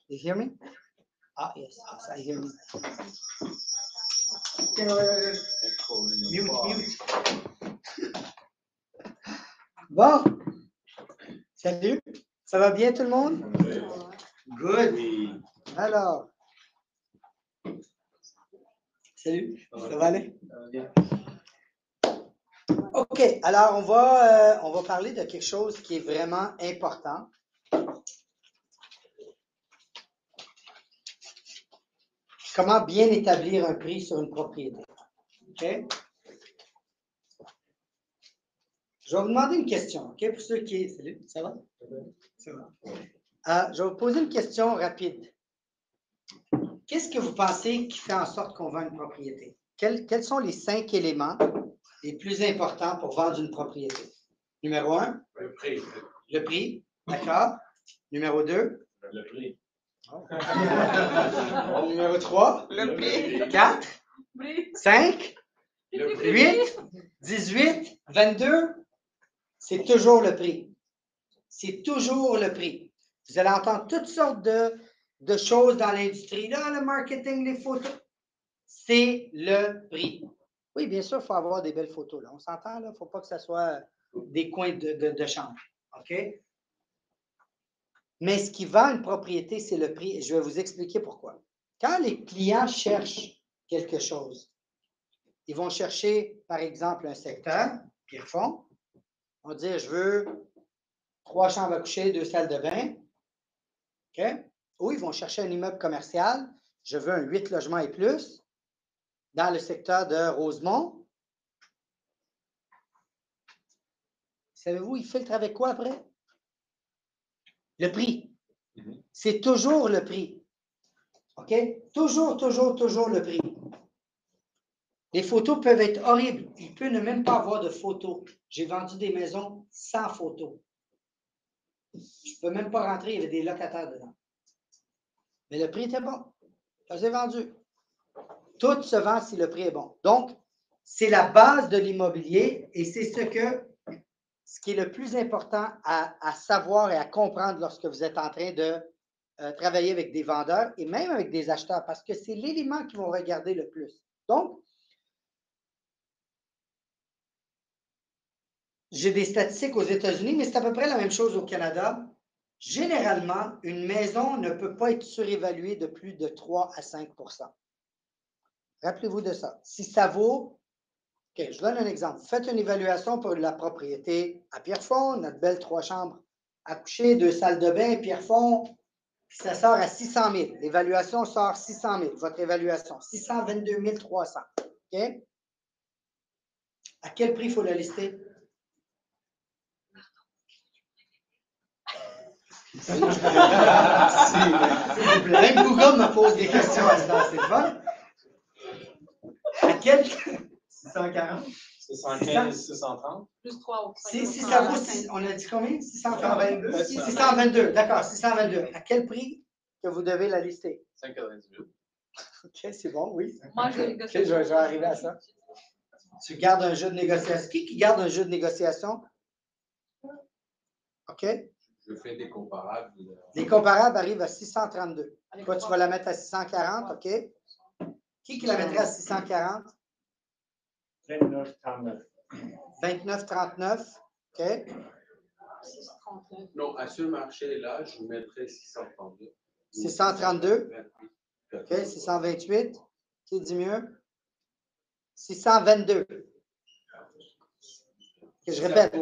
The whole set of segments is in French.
You hear me? Ah, yes, I hear me. Mute. Bon. Salut. Ça va bien tout le monde? Good. Alors. Salut. Ça va aller? OK. Alors, on va parler de quelque chose qui est vraiment important. Comment bien établir un prix sur une propriété. OK? Je vais vous demander une question, OK? Pour ceux qui... Salut, ça va? Ça va. Je vais vous poser une question rapide. Qu'est-ce que vous pensez qui fait en sorte qu'on vend une propriété? Quels sont les 5 éléments les plus importants pour vendre une propriété? Numéro 1? Le prix. Le prix, d'accord. Numéro 2? Le prix. Oh. Numéro 3? Le prix. 4? 5? Le prix. 8? 18? 22? C'est toujours le prix. C'est toujours le prix. Vous allez entendre toutes sortes de choses dans l'industrie, là, le marketing, les photos. C'est le prix. Oui, bien sûr, il faut avoir des belles photos. Là. On s'entend, il ne faut pas que ce soit des coins de chambre. OK? Mais ce qui vend une propriété, c'est le prix. Et je vais vous expliquer pourquoi. Quand les clients cherchent quelque chose, ils vont chercher, par exemple, un secteur, Pierrefonds. On va dire, je veux 3 chambres à coucher, 2 salles de bain. OK? Ou ils vont chercher un immeuble commercial. Je veux un 8 logements et plus dans le secteur de Rosemont. Savez-vous, ils filtrent avec quoi après? Le prix. C'est toujours le prix. OK? Toujours, toujours, toujours le prix. Les photos peuvent être horribles. Il peut ne même pas avoir de photos. J'ai vendu des maisons sans photos. Je ne peux même pas rentrer, il y avait des locataires dedans. Mais le prix était bon. Ça s'est vendu. Tout se vend si le prix est bon. Donc, c'est la base de l'immobilier et c'est ce qui est le plus important à savoir et à comprendre lorsque vous êtes en train de travailler avec des vendeurs et même avec des acheteurs parce que c'est l'élément qu'ils vont regarder le plus. Donc, j'ai des statistiques aux États-Unis, mais c'est à peu près la même chose au Canada. Généralement, une maison ne peut pas être surévaluée de plus de 3 à 5 %. Rappelez-vous de ça. Si ça vaut, OK, je vous donne un exemple. Faites une évaluation pour la propriété à Pierrefonds, notre belle 3 chambres à coucher, 2 salles de bain, Pierrefonds, puis ça sort à 600 000. L'évaluation sort 600 000, votre évaluation, 622 300. OK? À quel prix il faut le lister? Même Google me pose des questions à ça, c'est bon? À quel... 640? 615, 630? Plus 3 ou 5. Si ça vaut, on a dit combien? 622. 622, d'accord, 622. À quel prix que vous devez la lister? 598. OK, c'est bon, oui. Moi, je vais négocier. OK, je vais arriver à ça. Tu gardes un jeu de négociation. Qui garde un jeu de négociation? OK. Je fais des comparables. Les comparables arrivent à 632. Toi, tu vas la mettre à 640, OK. Qui la mettrait à 640? 29,39. 29,39, OK. 639. Non, à ce marché-là, je mettrais 632. 632. OK, 628. Qui dit mieux? 622. Okay, je répète.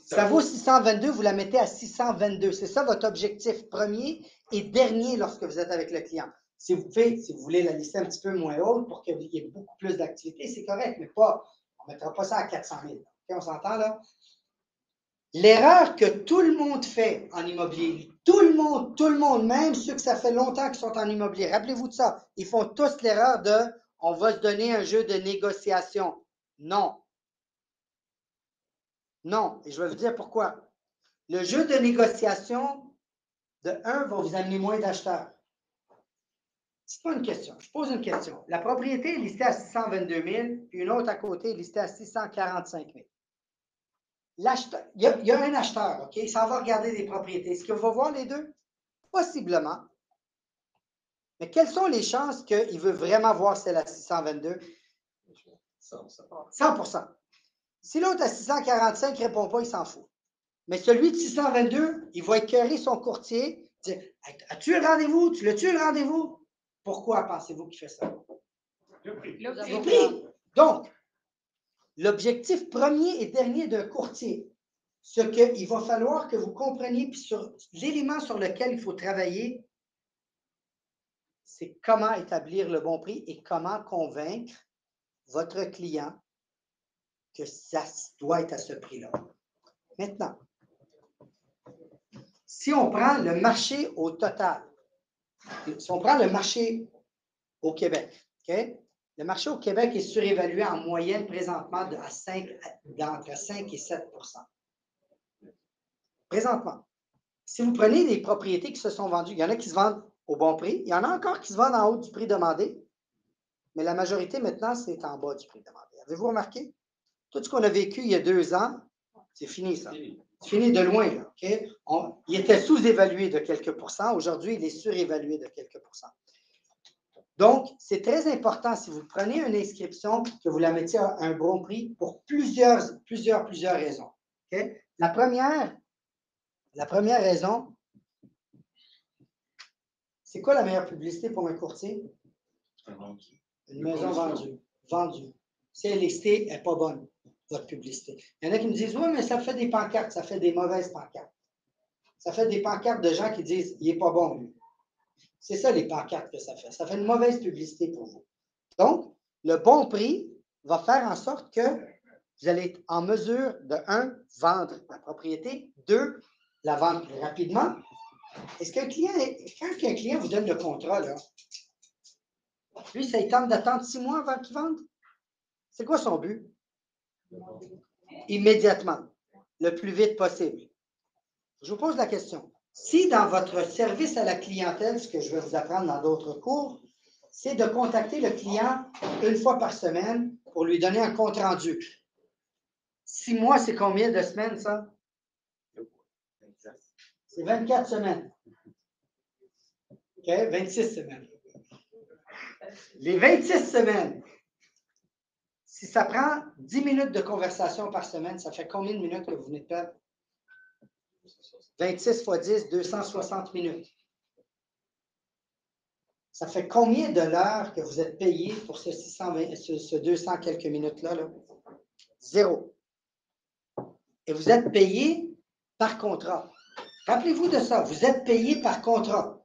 Ça vaut 622, vous la mettez à 622. C'est ça votre objectif premier et dernier lorsque vous êtes avec le client. Si vous voulez la lister un petit peu moins haute pour qu'il y ait beaucoup plus d'activité, c'est correct, mais pas, on ne mettra pas ça à 400 000. Okay, on s'entend là? L'erreur que tout le monde fait en immobilier, tout le monde, même ceux que ça fait longtemps qu'ils sont en immobilier, rappelez-vous de ça, ils font tous l'erreur de « on va se donner un jeu de négociation ». Non. Non, et je vais vous dire pourquoi. Le jeu de négociation, de 1, va vous amener moins d'acheteurs. Dites-moi une question, je pose une question. La propriété est listée à 622 000, puis une autre à côté est listée à 645 000. L'acheteur, il y a un acheteur, OK? Il s'en va regarder des propriétés. Est-ce qu'il va voir les deux? Possiblement. Mais quelles sont les chances qu'il veut vraiment voir celle à 622? 100%. Si l'autre à 645 ne répond pas, il s'en fout. Mais celui de 622, il va écœurer son courtier, dire as-tu le rendez-vous? Tu l'as-tu le rendez-vous? Pourquoi pensez-vous qu'il fait ça? Le Le prix. Donc, l'objectif premier et dernier d'un courtier, ce qu'il va falloir que vous compreniez, puis sur l'élément sur lequel il faut travailler, c'est comment établir le bon prix et comment convaincre votre client que ça doit être à ce prix-là. Maintenant, si on prend le marché au total, si on prend le marché au Québec, OK? Le marché au Québec est surévalué en moyenne présentement entre 5 et 7 %. Présentement. Si vous prenez des propriétés qui se sont vendues, il y en a qui se vendent au bon prix, il y en a encore qui se vendent en haut du prix demandé, mais la majorité maintenant, c'est en bas du prix demandé. Avez-vous remarqué? Tout ce qu'on a vécu il y a 2 ans, c'est fini ça. C'est fini de loin. Là, okay? Il était sous-évalué de quelques pourcents. Aujourd'hui, il est surévalué de quelques pourcents. Donc, c'est très important, si vous prenez une inscription, que vous la mettiez à un bon prix pour plusieurs raisons. Okay? La première raison, c'est quoi la meilleure publicité pour un courtier? Une maison vendue. Si elle est listée, elle n'est pas bonne, votre publicité. Il y en a qui me disent, oui, mais ça fait des pancartes, ça fait des mauvaises pancartes. Ça fait des pancartes de gens qui disent, il n'est pas bon, lui. C'est ça, les pancartes que ça fait. Ça fait une mauvaise publicité pour vous. Donc, le bon prix va faire en sorte que vous allez être en mesure de, 1, vendre la propriété, 2, la vendre plus rapidement. Est-ce qu'un client, quand un client vous donne le contrat, là, lui, ça lui tente d'attendre 6 mois avant qu'il vende? C'est quoi son but? Immédiatement, le plus vite possible. Je vous pose la question. Si dans votre service à la clientèle, ce que je vais vous apprendre dans d'autres cours, c'est de contacter le client 1 fois par semaine pour lui donner un compte-rendu. 6 mois, c'est combien de semaines, ça? C'est 24 semaines. OK? 26 semaines. Les 26 semaines, si ça prend 10 minutes de conversation par semaine, ça fait combien de minutes que vous venez de perdre? 26 fois 10, 260 minutes. Ça fait combien de l'heure que vous êtes payé pour ce 200 quelques minutes-là? Là? 0. Et vous êtes payé par contrat. Rappelez-vous de ça. Vous êtes payé par contrat.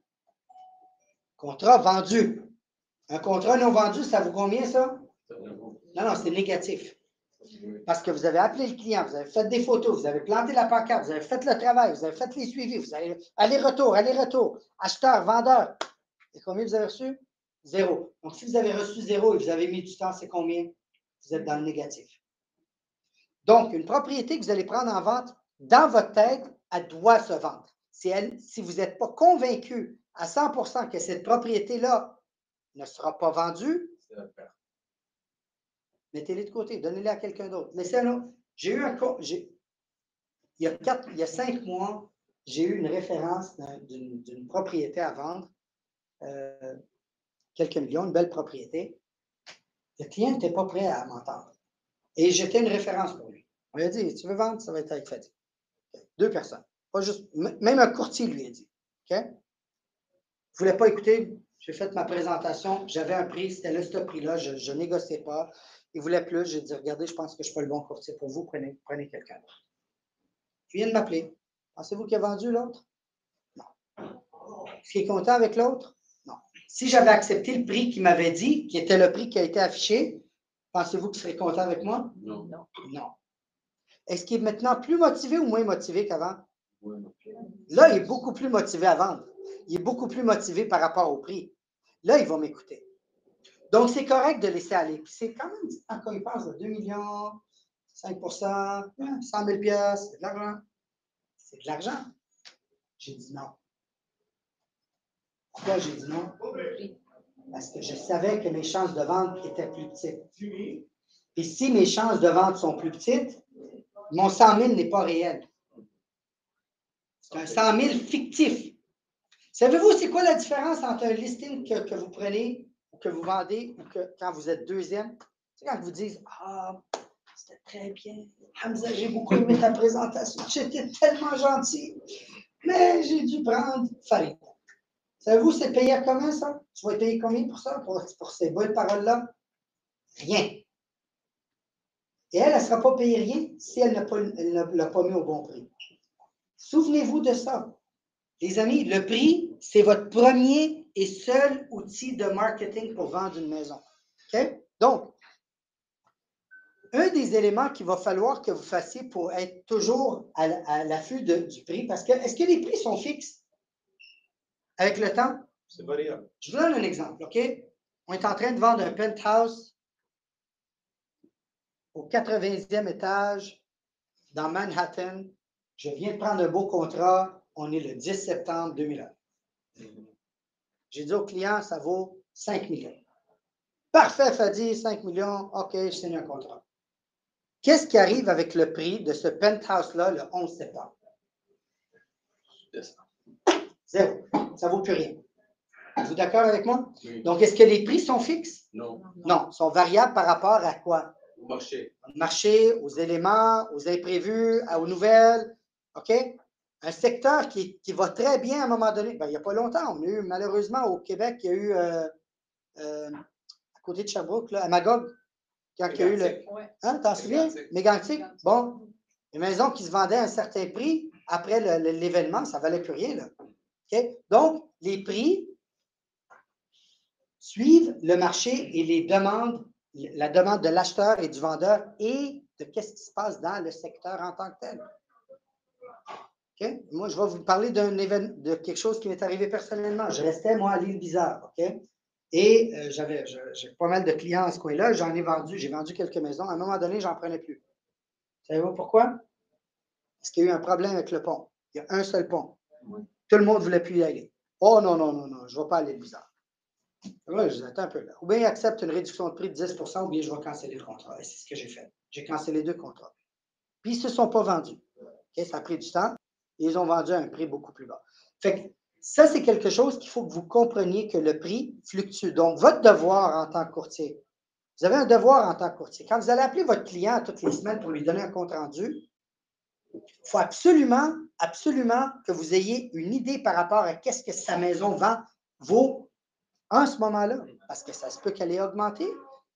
Contrat vendu. Un contrat non vendu, ça vaut combien, ça? Non, c'est négatif. Parce que vous avez appelé le client, vous avez fait des photos, vous avez planté la pancarte, vous avez fait le travail, vous avez fait les suivis, vous avez aller-retour, acheteur, vendeur. Et combien vous avez reçu? 0. Donc, si vous avez reçu 0 et vous avez mis du temps, c'est combien? Vous êtes dans le négatif. Donc, une propriété que vous allez prendre en vente, dans votre tête, elle doit se vendre. Si vous n'êtes pas convaincu à 100% que cette propriété-là ne sera pas vendue, mettez-les de côté, donnez-les à quelqu'un d'autre. Laissez-le. J'ai eu il y a 5 mois, j'ai eu une référence d'une propriété à vendre, quelques millions, une belle propriété. Le client n'était pas prêt à m'entendre. Et j'étais une référence pour lui. On lui a dit, tu veux vendre, ça va être avec Fadi. 2 personnes. Pas juste, même un courtier lui a dit. OK? Il ne voulait pas écouter. J'ai fait ma présentation. J'avais un prix. C'était là, ce prix-là. Je ne négociais pas. Il voulait plus. J'ai dit, regardez, je pense que je ne suis pas le bon courtier pour vous. Prenez quelqu'un d'autre. Il vient de m'appeler. Pensez-vous qu'il a vendu l'autre? Non. Est-ce qu'il est content avec l'autre? Non. Si j'avais accepté le prix qu'il m'avait dit, qui était le prix qui a été affiché, pensez-vous qu'il serait content avec moi? Non. Non. Est-ce qu'il est maintenant plus motivé ou moins motivé qu'avant? Là, il est beaucoup plus motivé à vendre. Il est beaucoup plus motivé par rapport au prix. Là, il va m'écouter. Donc, c'est correct de laisser aller. Puis c'est quand même, quand il passe de 2 millions, 5 100 000 piastres, c'est de l'argent. C'est de l'argent. J'ai dit non. Pourquoi j'ai dit non? Parce que je savais que mes chances de vente étaient plus petites. Et si mes chances de vente sont plus petites, mon 100 000 n'est pas réel. C'est un 100 000 fictif. Savez-vous, c'est quoi la différence entre un listing que vous prenez ou que vous vendez ou que quand vous êtes deuxième? C'est quand vous dites ah, c'était très bien. Hamza, j'ai beaucoup aimé ta présentation. J'étais tellement gentil. Mais j'ai dû prendre Farid. Savez-vous, c'est payé à combien ça? Tu vas être payé combien pour ça, pour ces belles paroles-là? Rien. Et elle ne sera pas payée rien si elle ne l'a pas mis au bon prix. Souvenez-vous de ça. Les amis, le prix, c'est votre premier et seul outil de marketing pour vendre une maison. Okay? Donc, un des éléments qu'il va falloir que vous fassiez pour être toujours à l'affût du prix, parce que est-ce que les prix sont fixes avec le temps? C'est variable. Je vous donne un exemple, OK? On est en train de vendre un penthouse au 80e étage dans Manhattan. Je viens de prendre un beau contrat. On est le 10 septembre 2001. J'ai dit au client, ça vaut 5 millions. Parfait, Fadi, 5 millions. OK, je signe un contrat. Qu'est-ce qui arrive avec le prix de ce penthouse-là le 11 septembre? Zéro. Ça ne vaut plus rien. Êtes-vous d'accord avec moi? Oui. Donc, est-ce que les prix sont fixes? Non. Non, ils sont variables par rapport à quoi? Au marché. Au marché, aux éléments, aux imprévus, aux nouvelles. OK? Un secteur qui va très bien à un moment donné. Ben, il n'y a pas longtemps, on a eu, malheureusement, au Québec, il y a eu, à côté de Sherbrooke, là, à Magog, quand il y a eu le. Hein, t'en souviens? Mégantic. Bon, les maisons qui se vendaient à un certain prix, après l'événement, ça ne valait plus rien. Là. OK? Donc, les prix suivent le marché et les demandes, la demande de l'acheteur et du vendeur et de qu'est-ce qui se passe dans le secteur en tant que tel. Okay? Moi, je vais vous parler de quelque chose qui m'est arrivé personnellement. Je restais, moi, à l'île Bizarre. OK? Et j'ai pas mal de clients à ce coin-là. J'ai vendu quelques maisons. À un moment donné, j'en prenais plus. Savez-vous pourquoi? Parce qu'il y a eu un problème avec le pont. Il y a un seul pont. Oui. Tout le monde ne voulait plus y aller. Oh non, non, non, non, je ne vais pas aller à l'île Bizarre. Là, je dis, attends un peu là. Ou bien il accepte une réduction de prix de 10 ou bien je vais canceller le contrat. Et c'est ce que j'ai fait. J'ai cancellé 2 contrats. Puis ils ne se sont pas vendus. Okay? Ça a pris du temps. Et ils ont vendu à un prix beaucoup plus bas. Fait que ça, c'est quelque chose qu'il faut que vous compreniez que le prix fluctue. Donc, votre devoir en tant que courtier, vous avez un devoir en tant que courtier. Quand vous allez appeler votre client toutes les semaines pour lui donner un compte rendu, il faut absolument, absolument que vous ayez une idée par rapport à qu'est-ce que sa maison vaut en ce moment-là, parce que ça se peut qu'elle ait augmenté.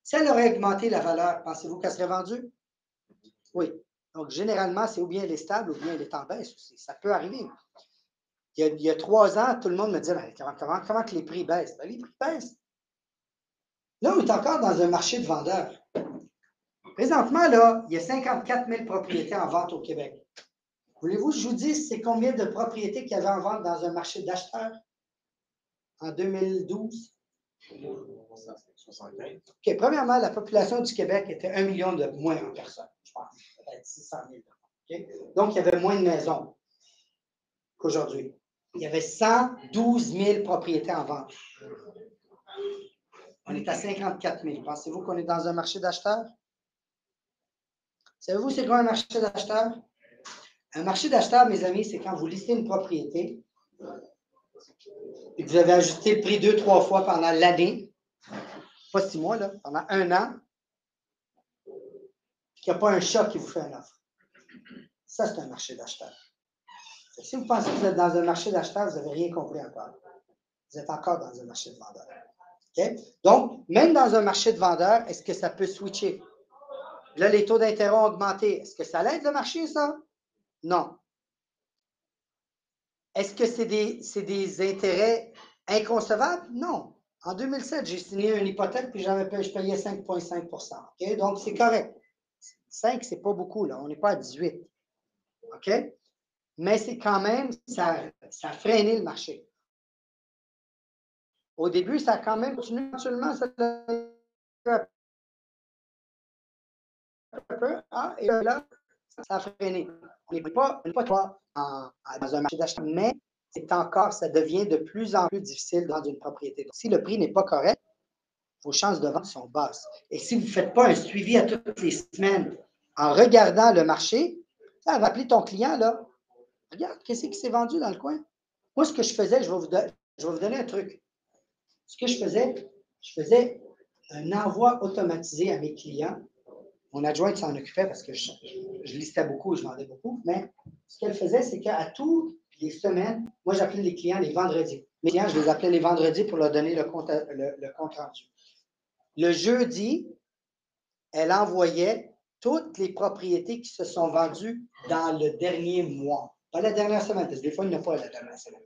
Si elle aurait augmenté la valeur, pensez-vous qu'elle serait vendue? Oui. Donc, généralement, c'est ou bien elle est stable ou bien elle est en baisse aussi. Ça peut arriver. Il y a 3 ans, tout le monde me disait comment que les prix baissent? Ben, les prix baissent. Là, on est encore dans un marché de vendeurs. Présentement, là, il y a 54 000 propriétés en vente au Québec. Voulez-vous que je vous dise c'est combien de propriétés qu'il y avait en vente dans un marché d'acheteurs en 2012? 75. OK, premièrement, la population du Québec était 1 million de moins en personnes, je pense. Peut-être 600 000. Okay? Donc, il y avait moins de maisons qu'aujourd'hui. Il y avait 112 000 propriétés en vente. On est à 54 000. Pensez-vous qu'on est dans un marché d'acheteurs? Savez-vous c'est quoi un marché d'acheteurs? Un marché d'acheteurs, mes amis, c'est quand vous listez une propriété et que vous avez ajusté le prix 2-3 fois pendant l'année, pas 6 mois, là, pendant 1 an, qu'il n'y a pas un chat qui vous fait une offre. Ça, c'est un marché d'acheteurs. Si vous pensez que vous êtes dans un marché d'acheteurs, vous n'avez rien compris encore. Vous êtes encore dans un marché de vendeurs. Okay? Donc, même dans un marché de vendeurs, est-ce que ça peut switcher? Là, les taux d'intérêt ont augmenté. Est-ce que ça l'aide le marché, ça? Non. Est-ce que c'est des intérêts inconcevables? Non. En 2007, j'ai signé une hypothèque puis je payais 5,5 %. Okay? Donc, c'est correct. 5, c'est pas beaucoup, là. On n'est pas à 18. OK? Mais c'est quand même, ça a freiné le marché. Au début, ça a quand même continué actuellement, ça a un peu, et là, ça a freiné. On n'est pas dans un marché d'achat, mais ça devient de plus en plus difficile dans une propriété. Donc, si le prix n'est pas correct, vos chances de vente sont basses. Et si vous ne faites pas un suivi à toutes les semaines en regardant le marché, ça va appeler ton client, là. Regarde, qu'est-ce qui s'est vendu dans le coin? Moi, ce que je faisais, je vais vous donner un truc. Ce que je faisais un envoi automatisé à mes clients. Mon adjointe s'en occupait parce que je listais beaucoup, je vendais beaucoup, mais ce qu'elle faisait, c'est qu'à toutes les semaines, moi, j'appelais les clients les vendredis. Mes clients, je les appelais les vendredis pour leur donner le compte rendu. Le jeudi, elle envoyait toutes les propriétés qui se sont vendues dans le dernier mois. Pas la dernière semaine, parce que des fois, il n'y en a pas la dernière semaine.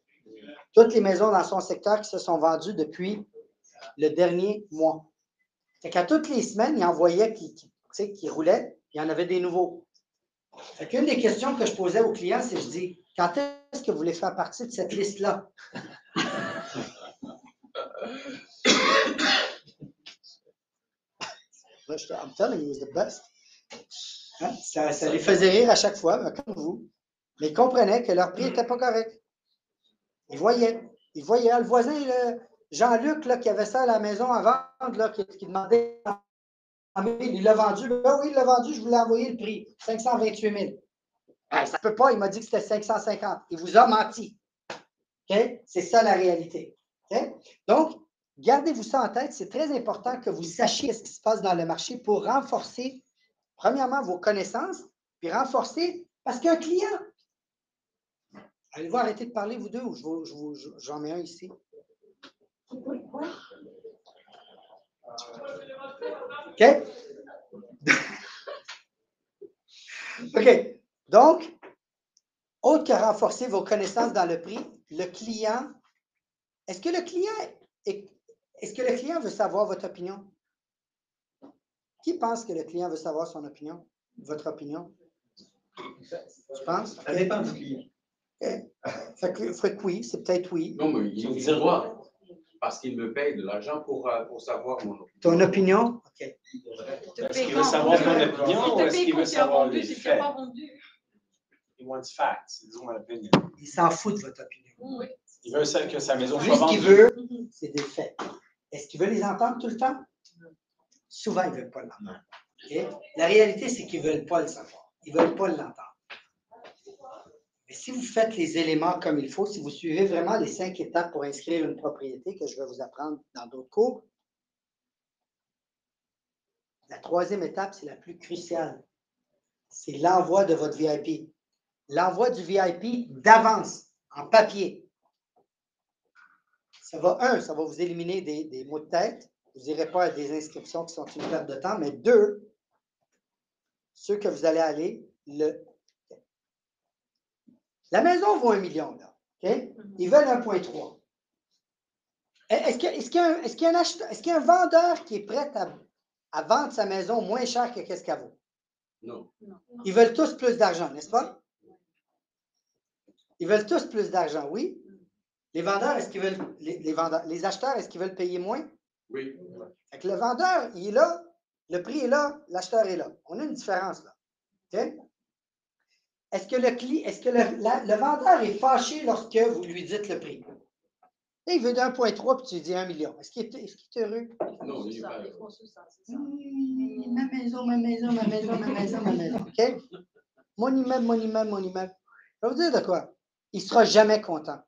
Toutes les maisons dans son secteur qui se sont vendues depuis le dernier mois. Fait qu'à toutes les semaines, il envoyait qui roulait, il y en avait des nouveaux. Fait qu'une des questions que je posais aux clients, c'est je dis, quand est-ce que vous voulez faire partie de cette liste-là? I'm telling you, it was the best. Hein? Ça les faisait rire à chaque fois, comme vous. Mais ils comprenaient que leur prix n'était pas correct. Ils voyaient. Le voisin, Jean-Luc, qui avait ça à la maison à vendre, là, qui demandait, il l'a vendu. Ben oui, il l'a vendu, je vous l'ai envoyé le prix. 528 000. Ça ne peut pas, il m'a dit que c'était 550. Il vous a menti. Okay? C'est ça la réalité. Okay? Donc, gardez-vous ça en tête. C'est très important que vous sachiez ce qui se passe dans le marché pour renforcer, premièrement, vos connaissances, puis renforcer, parce qu'un client, allez-vous arrêter de parler, vous deux, ou j'en mets un ici? OK? OK. Donc, autre que renforcer vos connaissances dans le prix, le client, est-ce que le client veut savoir votre opinion? Qui pense que le client veut savoir son opinion? Votre opinion? Tu penses? Ça dépend du client. Okay. Fait que oui, c'est peut-être oui. Non, mais il doit. Parce qu'il me paye de l'argent pour savoir mon opinion. Ton opinion? OK. Est-ce qu'il veut savoir ton opinion ou est-ce qu'il veut savoir les faits? He wants facts. It's my opinion. Il s'en fout de votre opinion. Oui. Il veut que sa maison Lui, soit ce qu'il vendue. veut, c'est des faits. Est-ce qu'il veut les entendre tout le temps? Souvent, ils ne veulent pas l'entendre. Okay? La réalité, c'est qu'ils ne veulent pas le savoir. Ils ne veulent pas l'entendre. Mais si vous faites les éléments comme il faut, si vous suivez vraiment les 5 étapes pour inscrire une propriété que je vais vous apprendre dans d'autres cours, la 3e étape, c'est la plus cruciale. C'est l'envoi de votre VIP. L'envoi du VIP d'avance, en papier. Ça va vous éliminer des maux de tête. Vous n'irez pas à des inscriptions qui sont une perte de temps. Mais 2, ceux que vous allez aller, la maison vaut 1 million, là. Okay? Ils veulent 1,3. Est-ce qu'il y a un vendeur qui est prêt à vendre sa maison moins cher que qu'est-ce qu'elle vaut? Non. Ils veulent tous plus d'argent, n'est-ce pas? Ils veulent tous plus d'argent, oui. Les vendeurs, est-ce qu'ils veulent, les acheteurs, est-ce qu'ils veulent payer moins? Oui. Fait que le vendeur, il est là, le prix est là, l'acheteur est là. On a une différence là. Okay? Est-ce que le vendeur est fâché lorsque vous lui dites le prix? Et il veut 1,3 puis tu lui dis 1 million. Est-ce qu'il est heureux? Non, il n'est pas heureux. Ma maison, ma maison, ma maison, ma maison, ma maison. OK? Mon immeuble, mon immeuble, mon immeuble. Je vais vous dire de quoi? Il ne sera jamais content.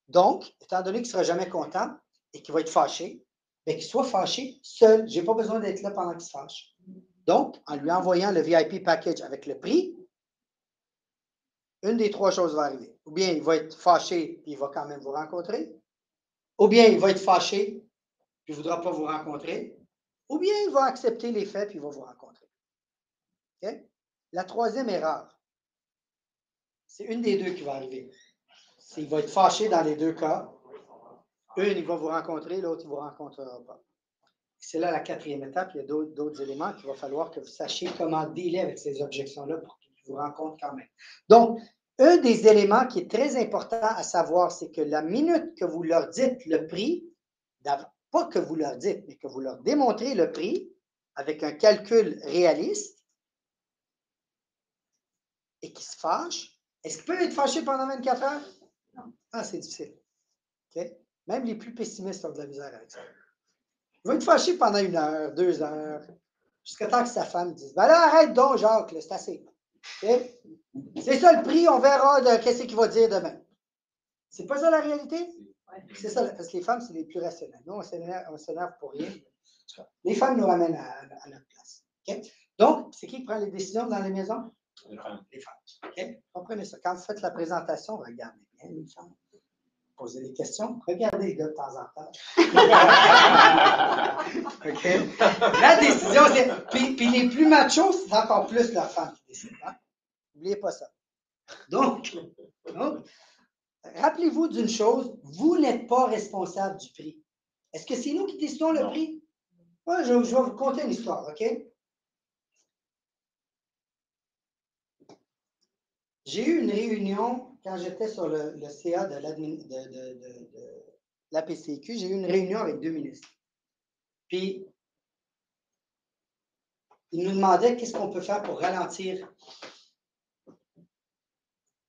Donc, étant donné qu'il ne sera jamais content et qu'il va être fâché, bien qu'il soit fâché seul. Je n'ai pas besoin d'être là pendant qu'il se fâche. Donc, en lui envoyant le VIP package avec le prix, une des 3 choses va arriver. Ou bien il va être fâché et il va quand même vous rencontrer. Ou bien il va être fâché et il ne voudra pas vous rencontrer. Ou bien il va accepter les faits et il va vous rencontrer. Okay? La 3e erreur, c'est une des 2 qui va arriver. Il va être fâché dans les 2 cas. Une, il va vous rencontrer, l'autre, il ne vous rencontrera pas. C'est là la 4e étape. Il y a d'autres éléments qu'il va falloir que vous sachiez comment dealer avec ces objections-là pour qu'ils vous rencontrent quand même. Donc, un des éléments qui est très important à savoir, c'est que la minute que vous leur dites le prix, pas que vous leur dites, mais que vous leur démontrez le prix avec un calcul réaliste et qui se fâche, est-ce qu'il peut être fâché pendant 24 heures? Non. Ah, c'est difficile. Okay? Même les plus pessimistes ont de la misère avec ça. Il va être fâché pendant 1 heure, 2 heures, jusqu'à temps que sa femme dise ben là, arrête donc, Jacques, c'est assez. Okay? C'est ça le prix, on verra qu'est-ce qu'il va dire demain. C'est pas ça la réalité? Ouais. C'est ça, parce que les femmes, c'est les plus rationnelles. Nous, on s'énerve pour rien. Les femmes nous ramènent à notre place. Okay? Donc, c'est qui prend les décisions dans les maisons? Les femmes. Les femmes. Okay? Comprenez ça. Quand vous faites la présentation, regardez bien les femmes. Posez des questions. Regardez les gars de temps en temps. Okay? La décision, c'est. Puis les plus machos, c'est encore plus leurs femmes qui décident. Hein? N'oubliez pas ça. Donc rappelez-vous d'une chose, vous n'êtes pas responsable du prix. Est-ce que c'est nous qui décidons le prix? Ouais, je vais vous conter une histoire, OK? J'ai eu une réunion quand j'étais sur le CA de la PCQ, j'ai eu une réunion avec 2 ministres. Puis, ils nous demandaient qu'est-ce qu'on peut faire pour ralentir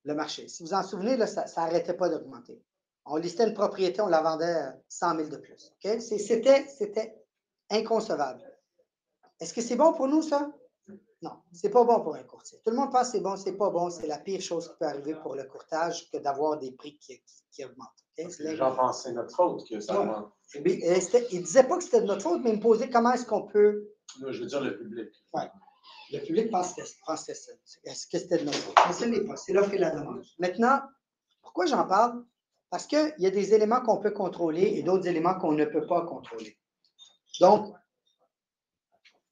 le marché. Si vous en souvenez, là, ça n'arrêtait pas d'augmenter. On listait une propriété, on la vendait 100 000 de plus. Okay? C'était inconcevable. Est-ce que c'est bon pour nous, ça? Non, c'est pas bon pour un courtier. Tout le monde pense que c'est bon, c'est pas bon. C'est la pire chose qui peut arriver pour le courtage que d'avoir des prix qui augmentent. Okay? Les gens pensent que c'est notre faute que ça augmente. Ils ne disaient pas que c'était de notre faute, mais ils me posaient comment est-ce qu'on peut... Non, je veux dire le public. Oui. Le public pense que c'est est-ce que c'était de notre faute? Mais ce n'est pas. C'est l'offre et la demande. Maintenant, pourquoi j'en parle? Parce qu'il y a des éléments qu'on peut contrôler et d'autres éléments qu'on ne peut pas contrôler. Donc,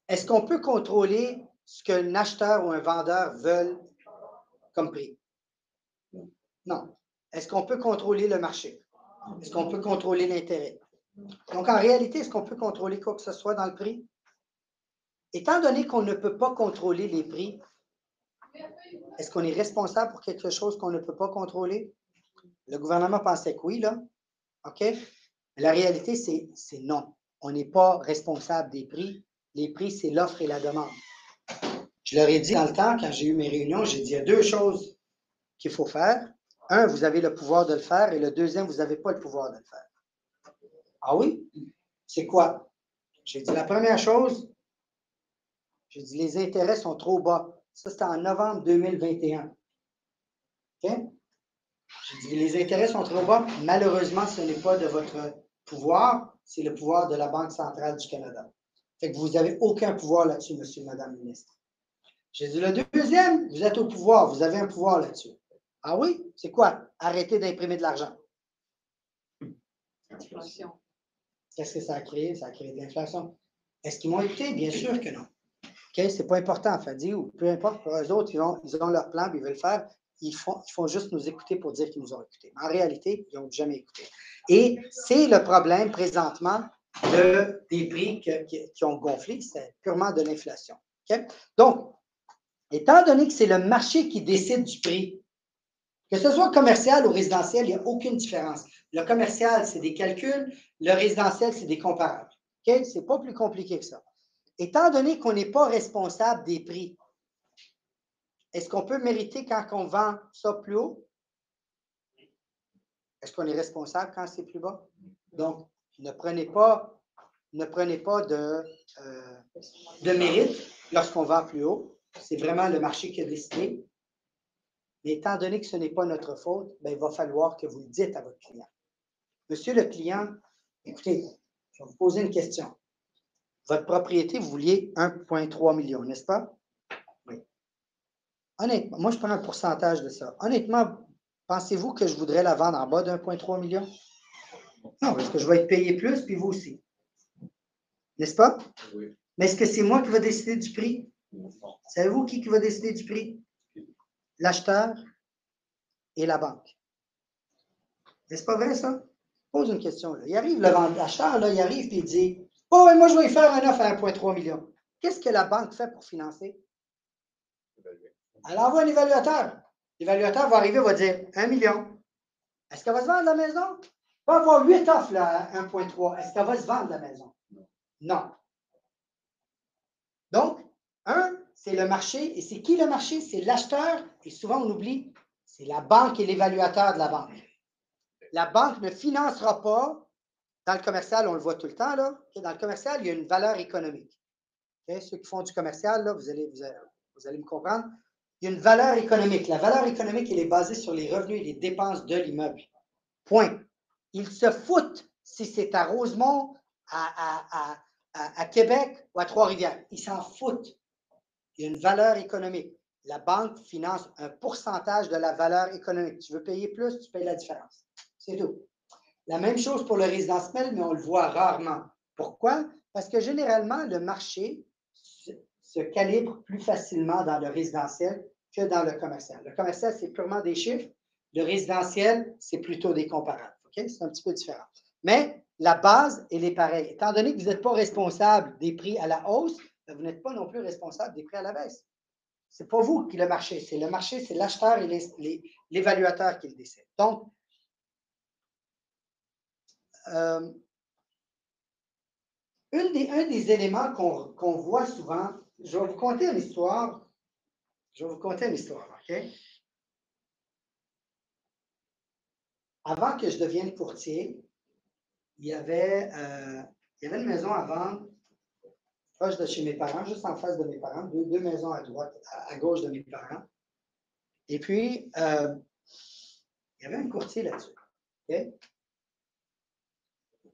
est-ce qu'on peut contrôler ce qu'un acheteur ou un vendeur veulent comme prix? Non. Est-ce qu'on peut contrôler le marché? Est-ce qu'on peut contrôler l'intérêt? Donc, en réalité, est-ce qu'on peut contrôler quoi que ce soit dans le prix? Étant donné qu'on ne peut pas contrôler les prix, est-ce qu'on est responsable pour quelque chose qu'on ne peut pas contrôler? Le gouvernement pensait que oui, là. OK? Mais la réalité, c'est non. On n'est pas responsable des prix. Les prix, c'est l'offre et la demande. Je leur ai dit dans le temps, quand j'ai eu mes réunions, j'ai dit il y a 2 choses qu'il faut faire. Un, vous avez le pouvoir de le faire, et le deuxième, vous n'avez pas le pouvoir de le faire. Ah oui? C'est quoi? J'ai dit la première chose, j'ai dit les intérêts sont trop bas. Ça, c'était en novembre 2021. OK? J'ai dit les intérêts sont trop bas. Malheureusement, ce n'est pas de votre pouvoir, c'est le pouvoir de la Banque centrale du Canada. Fait que vous n'avez aucun pouvoir là-dessus, monsieur, madame le ministre. J'ai dit le deuxième, vous êtes au pouvoir, vous avez un pouvoir là-dessus. Ah oui? C'est quoi? Arrêtez d'imprimer de l'argent. Inflation. Qu'est-ce que ça a créé? Ça a créé de l'inflation. Est-ce qu'ils m'ont écouté? Bien sûr que non. OK? C'est pas important, Fadi, ou peu importe, pour eux autres, ils ont leur plan, puis ils veulent le faire. Ils font juste nous écouter pour dire qu'ils nous ont écoutés. Mais en réalité, ils n'ont jamais écouté. Et c'est le problème présentement des prix qui ont gonflé. C'est purement de l'inflation. Okay? Donc, étant donné que c'est le marché qui décide du prix, que ce soit commercial ou résidentiel, il n'y a aucune différence. Le commercial, c'est des calculs. Le résidentiel, c'est des comparables. Okay? Ce n'est pas plus compliqué que ça. Étant donné qu'on n'est pas responsable des prix, est-ce qu'on peut mériter quand on vend ça plus haut? Est-ce qu'on est responsable quand c'est plus bas? Donc, ne prenez pas de mérite lorsqu'on vend plus haut. C'est vraiment le marché qui a décidé. Mais étant donné que ce n'est pas notre faute, bien, il va falloir que vous le dites à votre client. Monsieur le client, écoutez, je vais vous poser une question. Votre propriété, vous vouliez 1,3 million, n'est-ce pas? Oui. Honnêtement, moi, je prends un pourcentage de ça. Honnêtement, pensez-vous que je voudrais la vendre en bas d'1,3 million? Non, parce que je vais être payé plus, puis vous aussi. N'est-ce pas? Oui. Mais est-ce que c'est moi qui vais décider du prix? Savez-vous qui va décider du prix? L'acheteur et la banque. N'est-ce pas vrai, ça? Pose une question. Là. Il arrive, l'acheteur, il arrive et il dit « Oh, moi, je vais y faire un offre à 1,3 million. » Qu'est-ce que la banque fait pour financer? Elle envoie un évaluateur. L'évaluateur va arriver et va dire 1 million. Est-ce qu'elle va se vendre la maison? Il va avoir 8 offres là, à 1,3. Est-ce qu'elle va se vendre la maison? Non. Donc, c'est le marché. Et c'est qui le marché? C'est l'acheteur. Et souvent, on oublie, c'est la banque et l'évaluateur de la banque. La banque ne financera pas. Dans le commercial, on le voit tout le temps. Là. Dans le commercial, il y a une valeur économique. Ceux qui font du commercial, là, vous allez me comprendre. Il y a une valeur économique. La valeur économique, elle est basée sur les revenus et les dépenses de l'immeuble. Point. Ils se foutent si c'est à Rosemont, à Québec ou à Trois-Rivières. Ils s'en foutent. Il y a une valeur économique. La banque finance un pourcentage de la valeur économique. Tu veux payer plus, tu payes la différence. C'est tout. La même chose pour le résidentiel, mais on le voit rarement. Pourquoi? Parce que généralement, le marché se calibre plus facilement dans le résidentiel que dans le commercial. Le commercial, c'est purement des chiffres. Le résidentiel, c'est plutôt des comparables. Okay? C'est un petit peu différent. Mais la base, elle est pareille. Étant donné que vous n'êtes pas responsable des prix à la hausse, vous n'êtes pas non plus responsable des prix à la baisse. Ce n'est pas vous qui le marché. C'est le marché, c'est l'acheteur et l'évaluateur qui le décide. Donc, un des éléments qu'on voit souvent, je vais vous conter une histoire. OK? Avant que je devienne courtier, il y avait une maison à vendre proche de chez mes parents, juste en face de mes parents, deux maisons à droite, à gauche de mes parents. Et puis, il y avait un courtier là-dessus. Okay?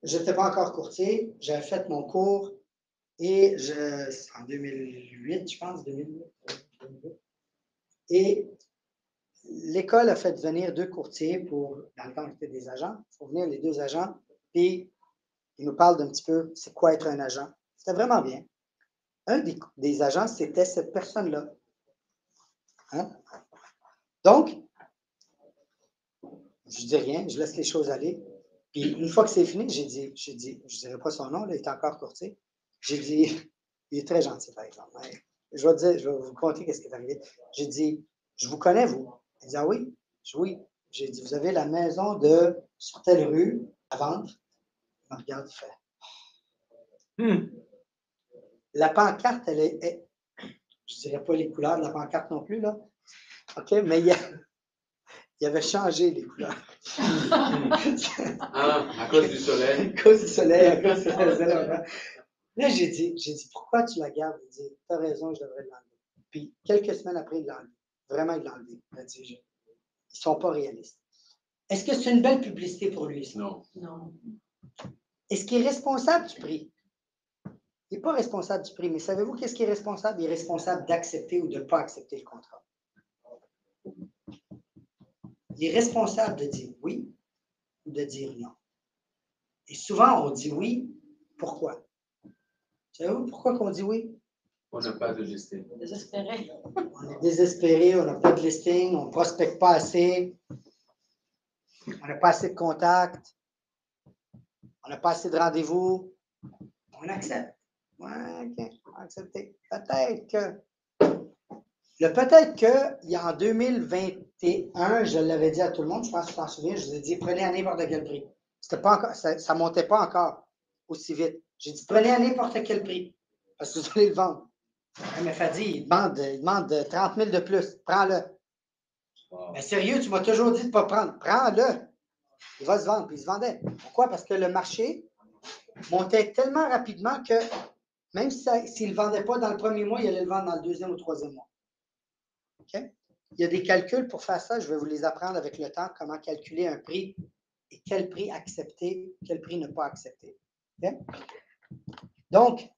Je n'étais pas encore courtier, j'avais fait mon cours et en 2008, je pense, 2008. Et l'école a fait venir 2 courtiers dans le temps, c'était des agents. Il faut venir les 2 agents, puis ils nous parlent d'un petit peu c'est quoi être un agent. C'était vraiment bien. Un des agents, c'était cette personne-là. Hein? Donc, je ne dis rien, je laisse les choses aller. Puis une fois que c'est fini, j'ai dit, je ne dirai pas son nom, là, il est encore courtier. J'ai dit, il est très gentil, par exemple. Je vais vous conter ce qui est arrivé. J'ai dit, je vous connais, vous. Il dit, ah oui? Oui. J'ai dit, vous avez la maison sur telle rue à vendre. Il me regarde, il fait. La pancarte, elle est je ne dirais pas les couleurs de la pancarte non plus, là. OK, mais il avait changé les couleurs. À cause du soleil. À cause du soleil, à cause du soleil. Là, j'ai dit, pourquoi tu la gardes? Il dit, tu as raison, je devrais l'enlever. Puis, quelques semaines après, il l'a enlevé. Vraiment, il l'a enlevé. Il a dit, ils ne sont pas réalistes. Est-ce que c'est une belle publicité pour lui, ça? Non. Est-ce qu'il est responsable du prix? Il n'est pas responsable du prix, mais savez-vous qu'est-ce qui est responsable? Il est responsable d'accepter ou de ne pas accepter le contrat. Il est responsable de dire oui ou de dire non. Et souvent, on dit oui. Pourquoi? Savez-vous pourquoi qu'on dit oui? On n'a pas de listing. Désespéré. On est désespéré, on n'a pas de listing, on ne prospecte pas assez, on n'a pas assez de contacts, on n'a pas assez de rendez-vous. On accepte. Ouais, OK, on va accepter. Peut-être que, en 2021, je l'avais dit à tout le monde, je pense que tu t'en souviens, je vous ai dit, prenez à n'importe quel prix. C'était pas encore, ça ne montait pas encore aussi vite. J'ai dit, prenez à n'importe quel prix, parce que vous allez le vendre. Mais Fadi, il demande 30 000 de plus. Prends-le. Wow. Mais sérieux, tu m'as toujours dit de ne pas prendre. Prends-le. Il va se vendre. Puis il se vendait. Pourquoi? Parce que le marché montait tellement rapidement que même s'il ne le vendait pas dans le premier mois, il allait le vendre dans le deuxième ou troisième mois. Okay? Il y a des calculs pour faire ça. Je vais vous les apprendre avec le temps, comment calculer un prix et quel prix accepter, quel prix ne pas accepter. Okay? Donc,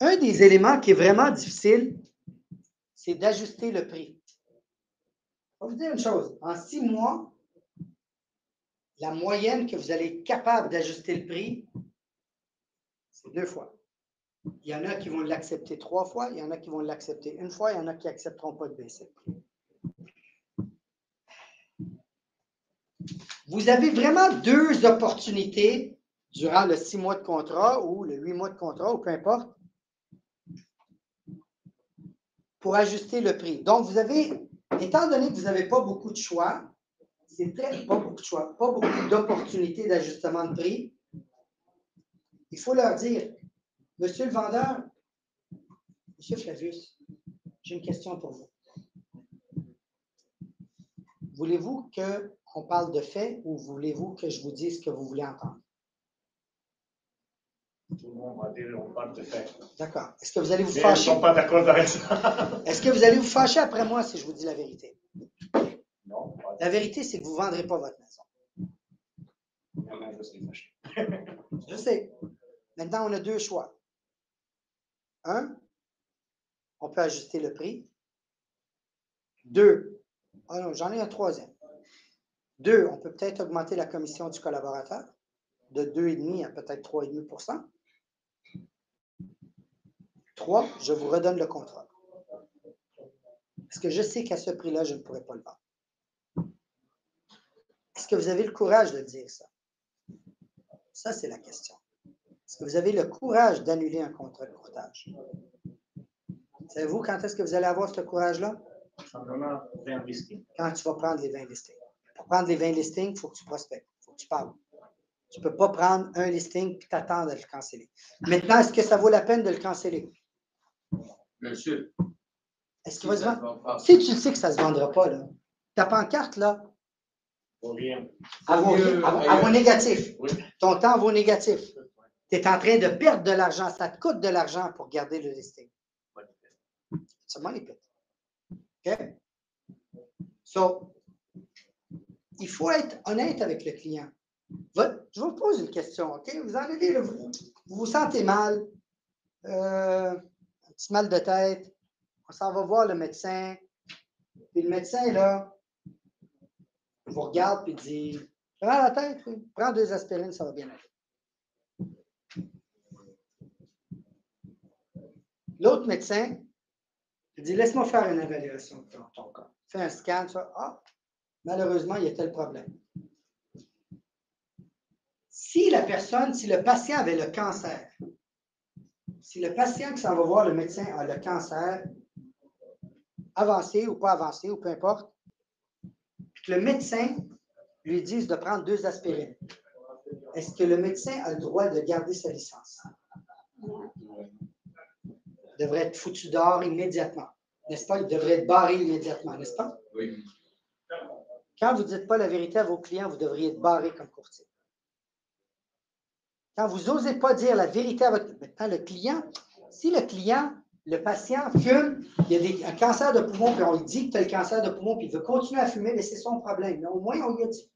un des éléments qui est vraiment difficile, c'est d'ajuster le prix. Je vais vous dire une chose. En 6 mois, la moyenne que vous allez être capable d'ajuster le prix, c'est 2 fois. Il y en a qui vont l'accepter 3 fois, il y en a qui vont l'accepter 1 fois, il y en a qui n'accepteront pas de baisser le prix. Vous avez vraiment 2 opportunités durant le 6 mois de contrat ou le 8 mois de contrat, ou peu importe, pour ajuster le prix. Donc, vous avez, étant donné que vous n'avez pas beaucoup de choix, pas beaucoup d'opportunités d'ajustement de prix, il faut leur dire, monsieur le vendeur, monsieur Flavius, j'ai une question pour vous. Voulez-vous qu'on parle de faits ou voulez-vous que je vous dise ce que vous voulez entendre? Tout le monde va dire on parle de faits. D'accord. Est-ce que vous allez vous fâcher? Ils ne sont pas d'accord avec ça. Est-ce que vous allez vous fâcher après moi si je vous dis la vérité? Non, pas La vérité, c'est que vous ne vendrez pas votre maison. Je sais. Maintenant, on a deux choix. Un, on peut ajuster le prix. Deux, ah non, j'en ai un troisième. Deux, on peut peut-être augmenter la commission du collaborateur de 2,5 à peut-être 3,5 %. Trois, je vous redonne le contrat. Parce que je sais qu'à ce prix-là, je ne pourrais pas le vendre. Est-ce que vous avez le courage de dire ça? Ça, c'est la question. Est-ce que vous avez le courage d'annuler un contrat de courtage? Savez-vous quand est-ce que vous allez avoir ce courage-là? Simplement 20 listings. Quand tu vas prendre les 20 listings. Pour prendre les 20 listings, il faut que tu prospectes, il faut que tu parles. Tu ne peux pas prendre un listing et t'attendre à le canceller. Maintenant, est-ce que ça vaut la peine de le canceller? Monsieur. Est-ce qu'il va se vendre? Si tu sais que ça ne se vendra pas, là, ta pancarte, là, elle vaut négatif. Oui. Ton temps vaut négatif. Tu es en train de perdre de l'argent. Ça te coûte de l'argent pour garder le listing. C'est money pit. OK? So, il faut être honnête avec le client. Je vous pose une question, OK? Vous en avez, vous vous sentez mal, un petit mal de tête, on s'en va voir le médecin, puis le médecin, là, vous regarde et dit, « Prends la tête, prends 2 aspirines, ça va bien aller. » L'autre médecin, il dit, « Laisse-moi faire une évaluation de ton corps. Fais un scan, ça. Ah, malheureusement, il y a tel problème. » Si le patient avait le cancer, si le patient qui s'en va voir le médecin a le cancer, avancé ou pas avancé, ou peu importe, puis que le médecin lui dise de prendre 2 aspirines, est-ce que le médecin a le droit de garder sa licence? Il devrait être foutu dehors immédiatement, n'est-ce pas? Il devrait être barré immédiatement, n'est-ce pas? Oui. Quand vous ne dites pas la vérité à vos clients, vous devriez être barré comme courtier. Quand vous n'osez pas dire la vérité à votre... Maintenant, le client, si le client, le patient fume, il y a un cancer de poumon, puis on lui dit que tu as le cancer de poumon, puis il veut continuer à fumer, mais c'est son problème. Mais au moins, on lui a dit.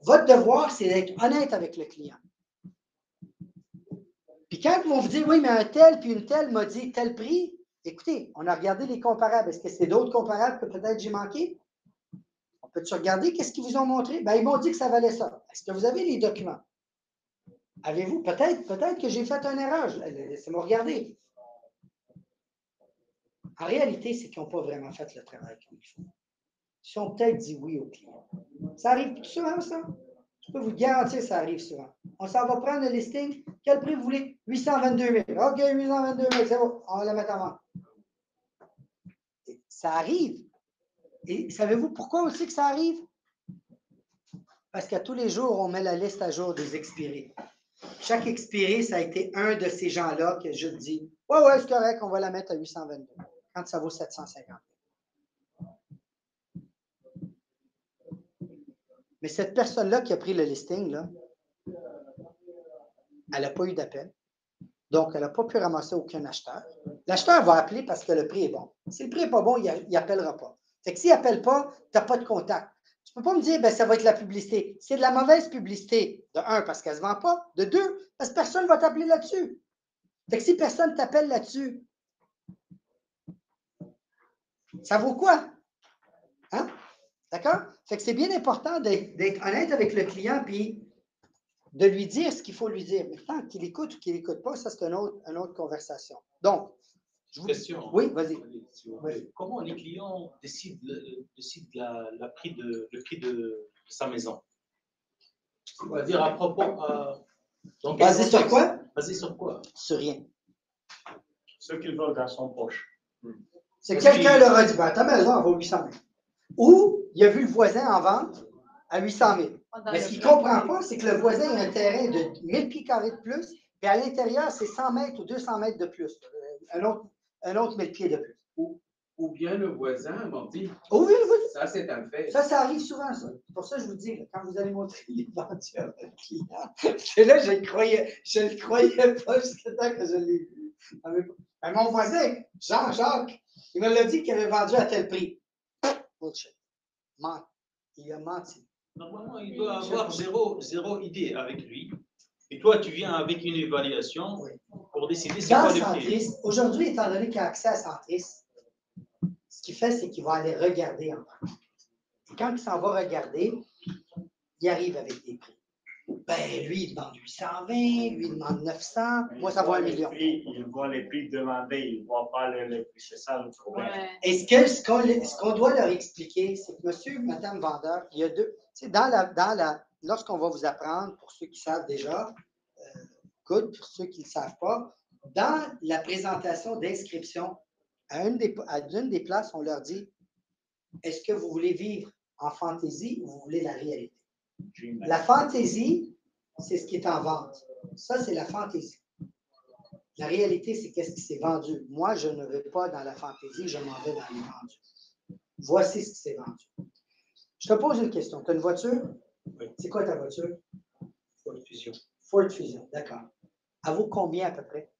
Votre devoir, c'est d'être honnête avec le client. Puis quand ils vont vous dire, oui, mais un tel, puis une telle m'a dit tel prix, écoutez, on a regardé les comparables. Est-ce que c'est d'autres comparables que peut-être j'ai manqué? On peut-tu regarder qu'est-ce qu'ils vous ont montré? Bien, ils m'ont dit que ça valait ça. Est-ce que vous avez les documents? Avez-vous? Peut-être que j'ai fait une erreur. Laissez-moi regarder. En réalité, c'est qu'ils n'ont pas vraiment fait le travail comme il faut. Ils ont peut-être dit oui au client. Ça arrive souvent, ça? Je peux vous garantir que ça arrive souvent. On s'en va prendre le listing. Quel prix vous voulez? 822 000. OK, 822 000, c'est bon. On va le mettre en vente. Ça arrive. Et savez-vous pourquoi aussi que ça arrive? Parce qu'à tous les jours, on met la liste à jour des expirés. Chaque expiré, ça a été un de ces gens-là que je dis, ouais, c'est correct, on va la mettre à 822, quand ça vaut 750. Mais cette personne-là qui a pris le listing, là, elle n'a pas eu d'appel. Donc, elle n'a pas pu ramasser aucun acheteur. L'acheteur va appeler parce que le prix est bon. Si le prix n'est pas bon, il n'appellera pas. Fait que s'il n'appelle pas, tu n'as pas de contact. Tu ne peux pas me dire, ben, ça va être la publicité. C'est de la mauvaise publicité. De un, parce qu'elle ne se vend pas. De deux, parce que personne ne va t'appeler là-dessus. Fait que si personne ne t'appelle là-dessus, ça vaut quoi? Hein? D'accord? Fait que c'est bien important d'être honnête avec le client puis de lui dire ce qu'il faut lui dire. Maintenant, qu'il écoute ou qu'il n'écoute pas, ça, c'est une autre conversation. Donc, question. Oui, vas-y. Comment les clients décident le prix de sa maison? On va dire à propos. Basé sur quoi? Basé sur quoi? Sur rien. Ce qu'ils veulent dans son poche. C'est quelqu'un leur a dit, ben, ta maison, elle vaut 800 000. Ou il a vu le voisin en vente à 800 000. Mais ce qu'il ne comprend pas, c'est que le voisin a un terrain de 1000 pieds carrés de plus, puis à l'intérieur, c'est 100 mètres ou 200 mètres de plus. Un autre 1000 pieds de plus. Ou bien le voisin m'a dit, oui. Ça, c'est un fait. Ça arrive souvent, ça. C'est pour ça que je vous dis, là, quand vous allez montrer les vendus à votre client, c'est là, je ne le croyais pas jusqu'à temps que je l'ai vu. Mais mon voisin, Jean-Jacques, il me l'a dit qu'il avait vendu à tel prix. Bullshit. Il a menti. Normalement, il doit avoir zéro idée avec lui. Et toi, tu viens avec une évaluation pour décider c'est quoi le prix. Aujourd'hui, étant donné qu'il a accès à Centris, ce qu'il fait, c'est qu'il va aller regarder en banque. Et quand il s'en va regarder, il arrive avec des prix. Ben, lui, il demande 820, lui, il demande 900, moi, ça vaut 1 million. Il voit les prix demandés, il ne voit pas les prix, c'est ça le problème. Ouais. Et ce qu'on doit leur expliquer, c'est que monsieur, madame vendeur, il y a deux. Tu sais, lorsqu'on va vous apprendre, pour ceux qui savent déjà, good, pour ceux qui ne le savent pas, dans la présentation d'inscription, à une des places, on leur dit est-ce que vous voulez vivre en fantaisie ou vous voulez la réalité? La fantaisie, c'est ce qui est en vente. Ça, c'est la fantaisie. La réalité, c'est qu'est-ce qui s'est vendu. Moi, je ne vais pas dans la fantaisie, je m'en vais dans les vendus. Voici ce qui s'est vendu. Je te pose une question. Tu as une voiture? Oui. C'est quoi ta voiture? Ford Fusion. Ford Fusion, d'accord. Elle vaut combien à peu près?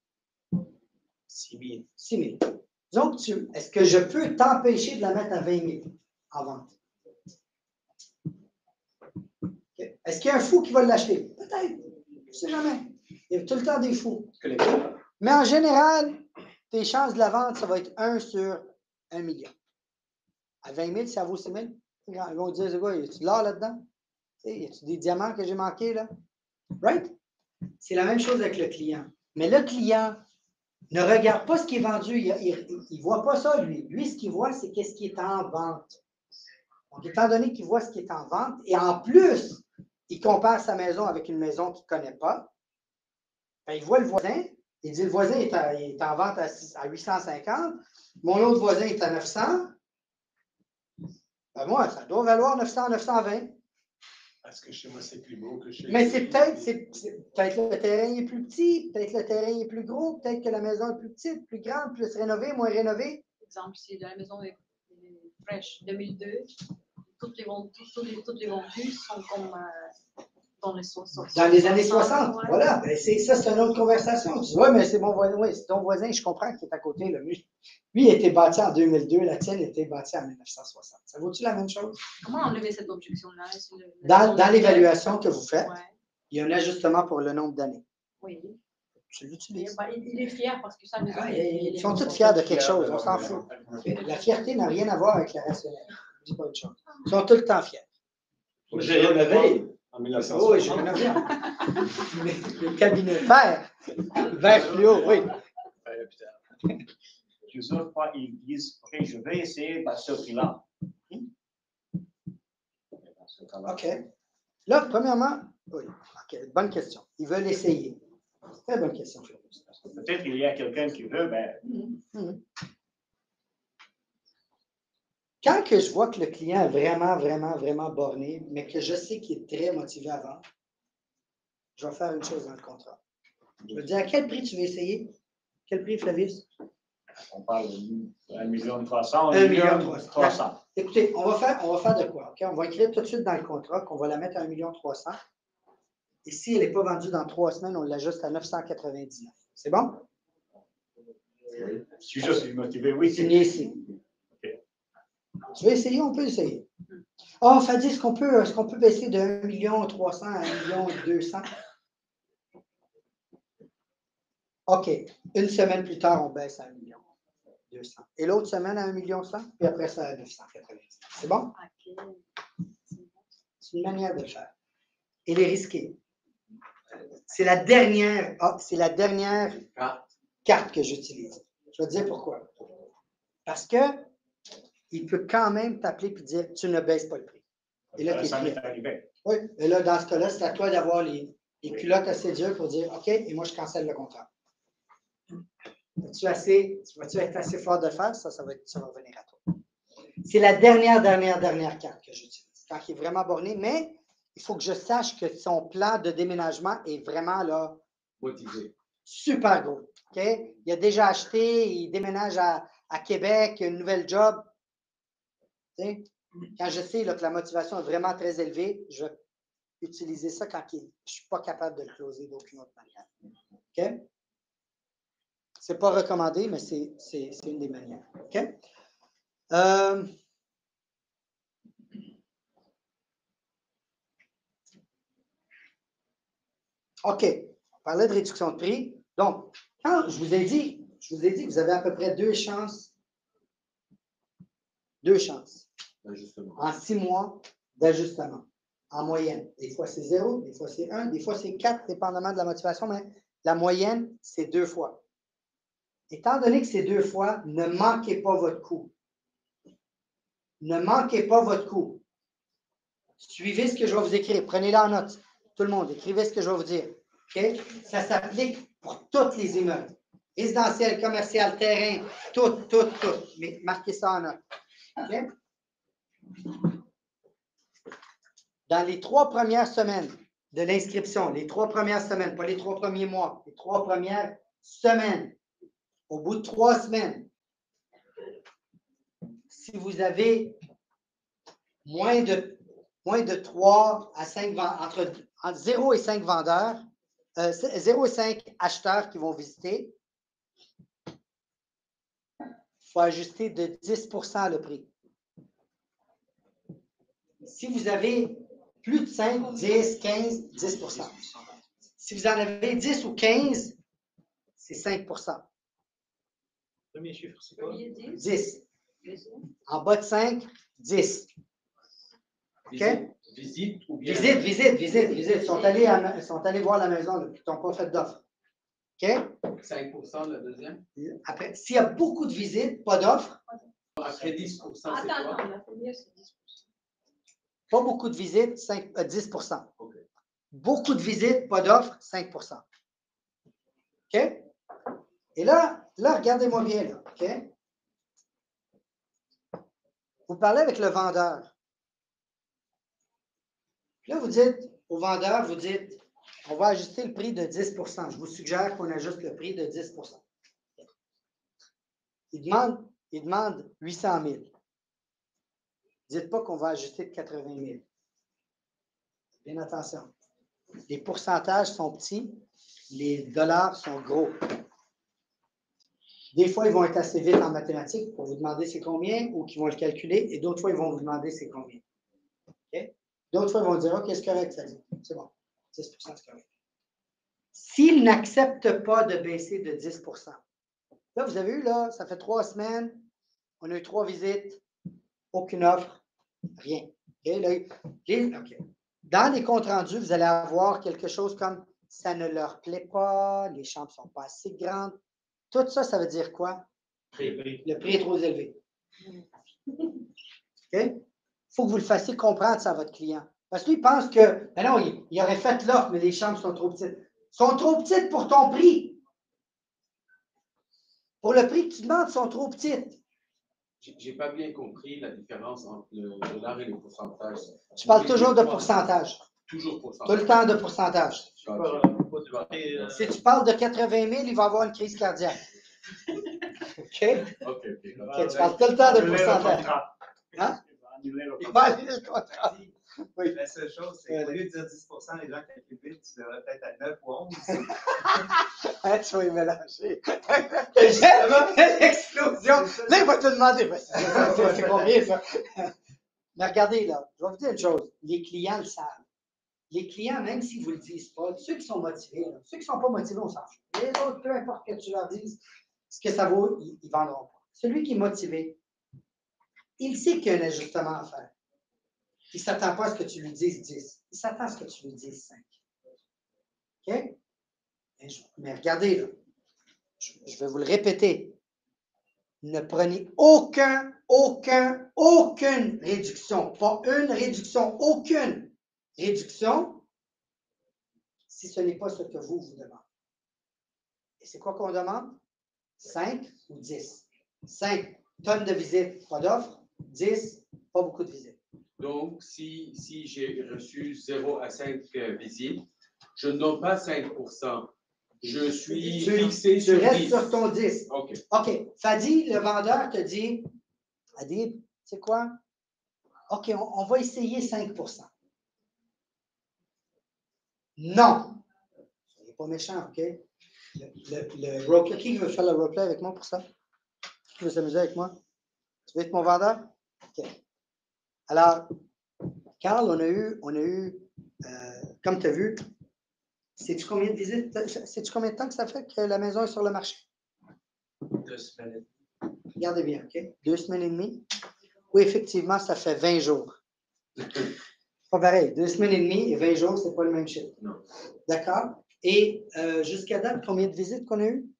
6 000. 6 000. Donc, est-ce que je peux t'empêcher de la mettre à 20 000 en vente? Okay. Est-ce qu'il y a un fou qui va l'acheter? Peut-être. Je ne sais jamais. Il y a tout le temps des fous. Mais en général, tes chances de la vente, ça va être 1 sur 1 million. À 20 000, ça vaut 6 000. Ils vont dire, c'est quoi, y a-tu de l'or là-dedans? Y a-tu des diamants que j'ai manqués là? Right? C'est la même chose avec le client. Mais le client ne regarde pas ce qui est vendu. Il ne voit pas ça, lui. Lui, ce qu'il voit, c'est qu'est-ce qui est en vente. Donc, étant donné qu'il voit ce qui est en vente, et en plus, il compare sa maison avec une maison qu'il ne connaît pas, ben, il voit le voisin, il dit le voisin est en vente à 850, mon autre voisin est à 900. Ben moi, ça doit valoir 900, 920. Parce que chez moi, c'est plus beau que chez Mais c'est peut-être le terrain est plus petit, peut-être le terrain est plus gros, peut-être que la maison est plus petite, plus grande, plus rénovée, moins rénovée. Par exemple, si la maison est fraîche 2002, toutes les vendues sont comme dans les 60. Dans les années 60, ouais. voilà. Ben c'est une autre conversation. Tu dis, oui, mais c'est mon voisin, oui, c'est ton voisin, je comprends qu'il est à côté. Là. Lui, il a été bâti en 2002, la tienne a été bâtie en 1960. Ça vaut-tu la même chose? Comment enlever cette objection-là? Dans l'évaluation que vous faites, ouais. il y a un ajustement pour le nombre d'années. Oui. Tu l'utilises. Il est fier parce que sa maison. Ils sont tous fiers de quelque chose, on s'en fout. La fierté n'a rien à voir avec la rationnelle. Je dis pas une chose. Ils sont tout le temps fiers. J'ai rénové. En 1960. Oui, j'ai rénové. Le cabinet vert. Vert fluo, oui. Plusieurs fois, ils disent OK, je vais essayer à ce prix-là. OK. Là, premièrement, oui. OK, bonne question. Ils veulent essayer. Très bonne question, Félix. Peut-être qu'il y a quelqu'un qui veut, ben. Quand que je vois que le client est vraiment, vraiment, vraiment borné, mais que je sais qu'il est très motivé à vendre, je vais faire une chose dans le contrat. Je vais dire à quel prix tu veux essayer? Quel prix, Flavius? On parle de 1,3 million, 1,3 million. Écoutez, on va faire de quoi? Okay? On va écrire tout de suite dans le contrat qu'on va la mettre à 1,3 million. Et si elle n'est pas vendue dans 3 semaines, on l'ajuste à 999. C'est bon? Oui. Si je suis motivé, oui. Signé ici. Okay. Tu veux essayer? On peut essayer. Oh, Fadi, est-ce qu'on peut baisser de 1,3 million à 1,2 million? OK. Une semaine plus tard, on baisse à 1,2 million. Et l'autre semaine à 1,1 million, puis après ça à 999. C'est bon? C'est une manière de le faire. Et les risquer. C'est la dernière carte que j'utilise. Je vais te dire pourquoi. Parce que il peut quand même t'appeler et dire tu ne baisses pas le prix. Et là, Ça m'est arrivé. Oui. Et là, dans ce cas-là, c'est à toi d'avoir les culottes assez dures pour dire OK, et moi, je cancelle le contrat. Vas-tu être assez fort de le faire? Ça va venir à toi. C'est la dernière carte que j'utilise. Quand il est vraiment borné, mais il faut que je sache que son plan de déménagement est vraiment là. Motivé. Super gros. Okay? Il a déjà acheté, il déménage à Québec, il a une nouvelle job. T'sais? Quand je sais là, que la motivation est vraiment très élevée, je vais utiliser ça quand je ne suis pas capable de le closer d'aucune autre manière. OK? Ce n'est pas recommandé, mais c'est une des manières. OK? OK. On parlait de réduction de prix. Donc, quand je vous ai dit que vous avez à peu près 2 chances. 2 chances. En 6 mois d'ajustement. En moyenne. Des fois, c'est 0, des fois, c'est 1, des fois, c'est 4, dépendamment de la motivation, mais la moyenne, c'est 2 fois. Étant donné que c'est 2 fois, ne manquez pas votre coup. Ne manquez pas votre coup. Suivez ce que je vais vous écrire. Prenez-le en note. Tout le monde, écrivez ce que je vais vous dire. OK? Ça s'applique pour tous les immeubles. Résidentiel, commercial, terrain, tout. Mais marquez ça en note. OK? Dans les 3 premières semaines de l'inscription, les 3 premières semaines, pas les 3 premiers mois, les 3 premières semaines, au bout de 3 semaines, si vous avez moins de 3 à 5 vendeurs, entre 0 et 5 vendeurs, 0 et 5 acheteurs qui vont visiter, il faut ajuster de 10 % le prix. Si vous avez plus de 5, 10, 15, 10 %. Si vous en avez 10 ou 15, c'est 5 %. Premier chiffre, c'est quoi? 10. En bas de 5, 10. OK? Visite ou bien? Visite. Ils sont allés voir la maison, ils n'ont pas fait d'offre. OK? 5 % le deuxième? Après, s'il y a beaucoup de visites, pas d'offre. Après 10 % c'est quoi? Attends, la première, c'est 10 %. Pas beaucoup de visites, 10 %. Okay. Beaucoup de visites, pas d'offre, 5 %. OK? Et là regardez-moi bien, là. OK? Vous parlez avec le vendeur. Là, vous dites au vendeur, on va ajuster le prix de 10 %. Je vous suggère qu'on ajuste le prix de 10 %. Il demande 800 000. Dites pas qu'on va ajuster de 80 000. Bien attention. Les pourcentages sont petits, les dollars sont gros. Des fois, ils vont être assez vite en mathématiques pour vous demander c'est combien ou qu'ils vont le calculer, et d'autres fois, ils vont vous demander c'est combien. Okay? D'autres fois, ils vont dire OK, c'est correct, ça dit. C'est bon. 10 % c'est correct. S'ils n'acceptent pas de baisser de 10 %, là, vous avez vu, là, ça fait 3 semaines, on a eu 3 visites, aucune offre, rien. Okay? Là, OK. Dans les comptes rendus, vous allez avoir quelque chose comme ça ne leur plaît pas, les chambres ne sont pas assez grandes. Tout ça, ça veut dire quoi? Le prix est trop élevé. OK? Il faut que vous le fassiez comprendre ça à votre client. Parce qu'il pense que, ben non, il aurait fait l'offre, mais les chambres sont trop petites. Sont trop petites pour ton prix. Pour le prix que tu demandes, sont trop petites. J'ai pas bien compris la différence entre le dollar et le pourcentage. Tu parles toujours de pourcentage. Toujours pourcentage. Tout le temps de pourcentage. Si tu parles de 80 000, il va avoir une crise cardiaque. OK? OK. Tu parles tout le temps de pourcentage. Hein? Il va annuler le contrat. Oui. La seule chose, c'est qu'au lieu de dire 10 % les gens calculent vite, tu devrais peut-être à 9 ou 11. Hein, tu vas y mélanger. L'explosion. Là, il va te demander. C'est combien ça? Mais regardez, là, je vais vous dire une chose. Les clients le savent. Les clients, même s'ils ne vous le disent pas, ceux qui sont motivés, là, ceux qui ne sont pas motivés, on s'en fout. Les autres, peu importe que tu leur dises ce que ça vaut, ils ne vendront pas. Celui qui est motivé, il sait qu'il y a un ajustement à faire. Il ne s'attend pas à ce que tu lui dises 10. Il s'attend à ce que tu lui dises 5. OK? Mais regardez, là. Je vais vous le répéter. Ne prenez aucune réduction. Pas une réduction, aucune réduction si ce n'est pas ce que vous demandez. Et c'est quoi qu'on demande? 5 ou 10? 5 tonnes de visites, pas d'offres. 10, pas beaucoup de visites. Donc, si j'ai reçu 0 à 5 visites, je ne donne pas 5 %. Je suis fixé sur 10. Tu restes sur ton 10. OK. OK. Fadi, le vendeur te dit, Adib, tu sais quoi? OK, on va essayer 5 %. Non. Soyez pas méchant, OK? Le roleplay, qui veut faire le roleplay avec moi pour ça? Qui veut s'amuser avec moi? Tu veux être mon vendeur? OK. Alors, Carl, on a eu comme tu as vu, Sais-tu combien de visites? Sais-tu combien de temps que ça fait que la maison est sur le marché? 2 semaines. Regardez bien, OK? 2 semaines et demie. Oui, effectivement, ça fait 20 jours. Pas pareil. 2 semaines et demie et 20 jours, c'est pas le même chiffre. D'accord? Et jusqu'à date, combien de visites qu'on a eues?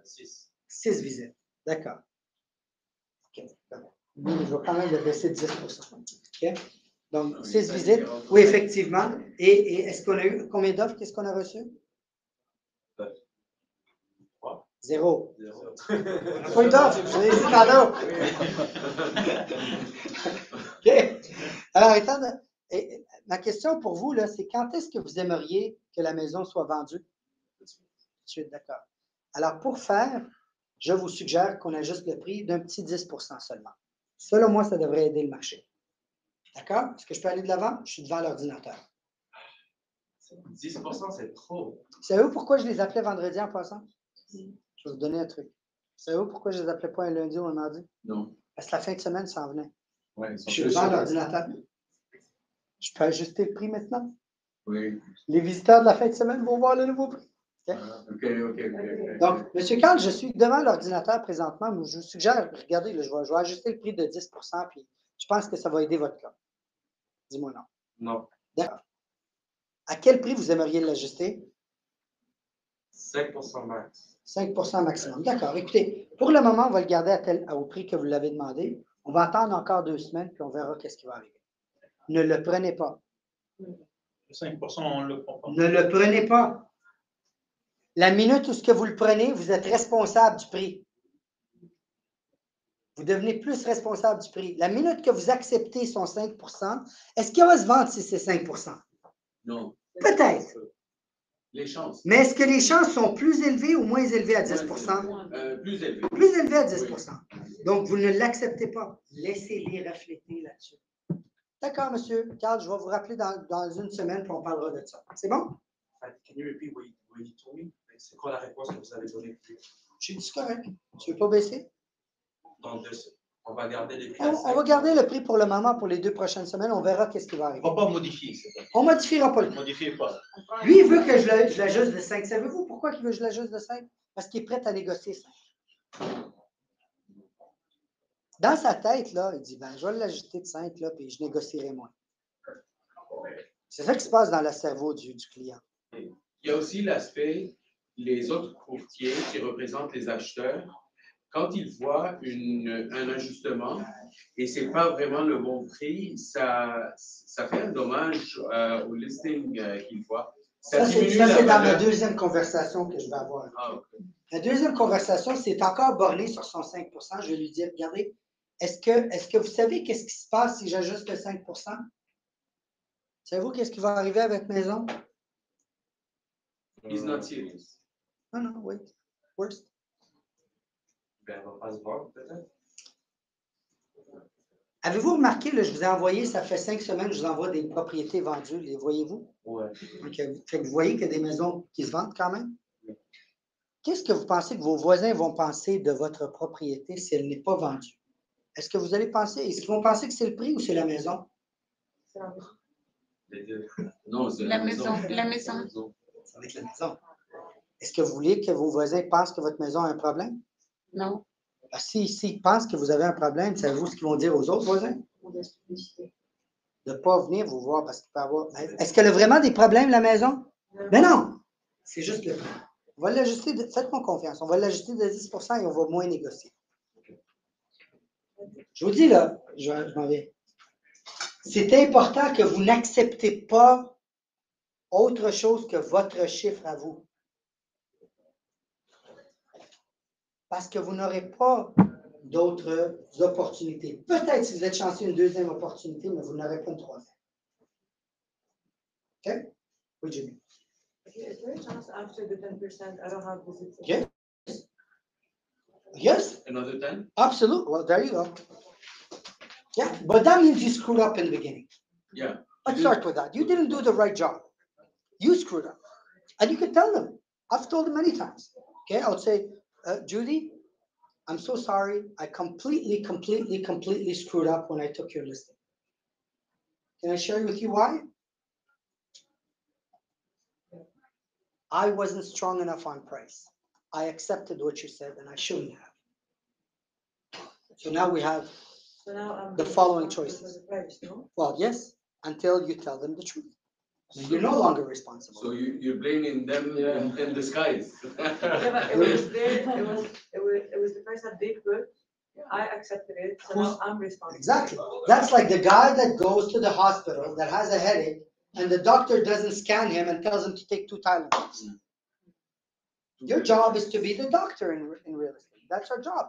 6. 6 visites. D'accord. OK. Je vais quand même le baisser de 10 OK? Donc, 6 visites. Oui, effectivement. Et est-ce qu'on a eu combien d'offres? Qu'est-ce qu'on a reçu? 0. Pas eu d'offre. Je l'ai dit cadeau. OK. Alors, ma question pour vous, là, c'est quand est-ce que vous aimeriez que la maison soit vendue? Tout de suite, d'accord. Alors, pour faire, je vous suggère qu'on ajuste le prix d'un petit 10 seulement. Selon moi, ça devrait aider le marché. D'accord? Est-ce que je peux aller de l'avant? Je suis devant l'ordinateur. 10 c'est trop. Savez-vous pourquoi je les appelais vendredi en passant? Je vais vous donner un truc. Savez-vous pourquoi je ne les appelais pas un lundi ou un mardi? Non. Parce que la fin de semaine s'en venait. Ouais, je suis devant l'ordinateur. Je peux ajuster le prix maintenant? Oui. Les visiteurs de la fin de semaine vont voir le nouveau prix. Okay? OK. Donc, M. Carl, je suis devant l'ordinateur présentement, mais je vous suggère, regardez, là, je vais ajuster le prix de 10 puis je pense que ça va aider votre cas. Dis-moi non. Non. D'accord. À quel prix vous aimeriez l'ajuster? 5 max. 5 maximum. D'accord. Écoutez, pour le moment, on va le garder au prix que vous l'avez demandé. On va attendre encore 2 semaines, puis on verra qu'est-ce qui va arriver. Ne le prenez pas. Le 5 on ne le prend pas. Ne le prenez pas. La minute où ce que vous le prenez, vous êtes responsable du prix. Vous devenez plus responsable du prix. La minute que vous acceptez son 5 est-ce qu'il va se vendre si c'est 5 Non. Peut-être. Les chances. Mais est-ce que les chances sont plus élevées ou moins élevées à 10 Plus élevées. Plus élevées à 10 Oui. Donc, vous ne l'acceptez pas. Laissez-les refléter là-dessus. D'accord, monsieur. Carl, je vais vous rappeler dans une semaine, puis on parlera de ça. C'est bon? Can you repeat what you told me? C'est quoi la réponse que vous avez donnée? J'ai dit correct. Tu ne veux pas baisser? Dans 2 semaines. On va garder les prix. On va garder le prix pour le moment pour les 2 prochaines semaines. On verra qu'est-ce qui va arriver. On ne va pas modifier. On ne modifiera pas le prix. Modifiez pas. Lui, il veut que je l'ajuste de 5. Savez-vous pourquoi il veut que je l'ajuste de 5? Parce qu'il est prêt à négocier 5. Dans sa tête, là, il dit, ben, je vais l'ajuster de 5, là, puis je négocierai moins. C'est ça qui se passe dans le cerveau du client. Il y a aussi l'aspect, les autres courtiers qui représentent les acheteurs, quand ils voient un ajustement et ce n'est pas vraiment le bon prix, ça fait un dommage au listing qu'ils voient. Ça, c'est dans ma deuxième conversation que je vais avoir. Okay. La deuxième conversation, c'est encore borné sur son 5 Je vais lui dire, regardez, est-ce que vous savez qu'est-ce qui se passe si j'ajuste le 5 Savez-vous qu'est-ce qui va arriver à votre maison? He's not serious. Non, wait. Worst. Ben, on va pas se voir, peut-être. Avez-vous remarqué, là, je vous ai envoyé, ça fait 5 semaines, je vous envoie des propriétés vendues. Les voyez-vous? Oui. Okay. Vous voyez qu'il y a des maisons qui se vendent quand même? Oui. Qu'est-ce que vous pensez que vos voisins vont penser de votre propriété si elle n'est pas vendue? Est-ce que vous allez penser, est-ce qu'ils vont penser que c'est le prix ou c'est la maison? Les deux. Non, c'est la maison. La maison. Ça va être la maison. Est-ce que vous voulez que vos voisins pensent que votre maison a un problème? Non. S'ils pensent que vous avez un problème, savez-vous ce qu'ils vont dire aux autres voisins? De ne pas venir vous voir parce qu'il peut avoir. Est-ce qu'elle a vraiment des problèmes, la maison? Mais non! C'est juste le prix. On va l'ajuster, faites-moi confiance, on va l'ajuster de 10 et on va moins négocier. Je vous dis là, je m'en vais. C'est important que vous n'acceptez pas autre chose que votre chiffre à vous. Parce que vous n'aurez pas d'autres opportunités. Peut-être si vous êtes chanceux une deuxième opportunité, mais vous n'aurez pas une troisième. OK? Oui, Jimmy. Is there a chance after the 10% I don't have visits? Yes. Yes. Another 10? Absolutely. Well, there you go. Yeah, but that means you screwed up in the beginning. Yeah. Let's start with that. You didn't do the right job. You screwed up. And you can tell them. I've told them many times. Okay, I would say, Judy, I'm so sorry. I completely screwed up when I took your listing. Can I share with you why? I wasn't strong enough on price. I accepted what you said, and I shouldn't have. So now we have So now I'm the being following responsible choices. for the price, no? Well, yes, until you tell them the truth. And you're no longer responsible. So you're blaming them in disguise. Yeah, but it was the price that they put. I accepted it, so now I'm responsible. Exactly. That's like the guy that goes to the hospital that has a headache, and the doctor doesn't scan him and tells him to take 2 Tylenols. Your job is to be the doctor in real estate. That's our job,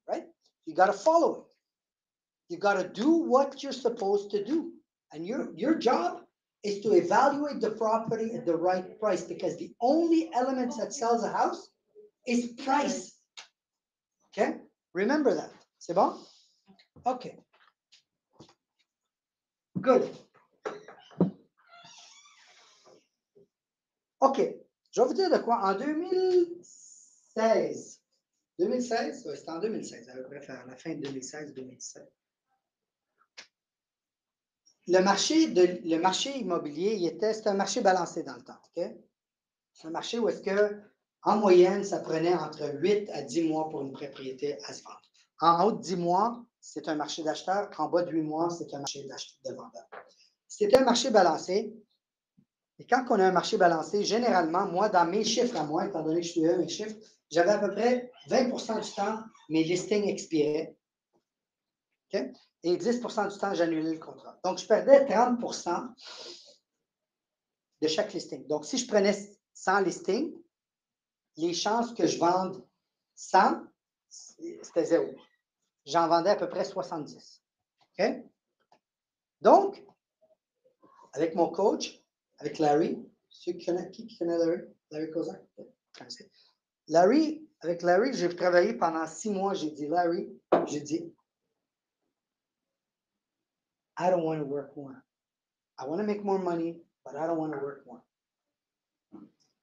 right? You got to follow it. You got to do what you're supposed to do. And your job is to evaluate the property at the right price, because the only element that sells a house is price. Okay? Remember that. C'est bon? Okay. Good. OK. Je vais vous dire de quoi. En 2016, 2016? Oui, c'était en 2016, à peu près à la fin de 2016-2017. Le marché immobilier, c'était un marché balancé dans le temps. OK? C'est un marché où est-ce que, en moyenne, ça prenait entre 8 à 10 mois pour une propriété à se vendre. En haut de 10 mois, c'est un marché d'acheteurs. En bas de 8 mois, c'est un marché de vendeurs. C'était un marché balancé. Et quand on a un marché balancé, généralement, moi, dans mes chiffres à moi, étant donné que je suis mes chiffres, j'avais à peu près 20% du temps, mes listings expiraient. Okay? Et 10% du temps, j'annulais le contrat. Donc, je perdais 30% de chaque listing. Donc, si je prenais 100 listings, les chances que je vende 100, c'était 0. J'en vendais à peu près 70. Okay? Donc, avec mon coach, avec Larry, qui connaît Larry? Larry Kozak? Larry, avec Larry, j'ai travaillé pendant 6 mois. J'ai dit, Larry, I don't want to work more. I want to make more money, but I don't want to work more.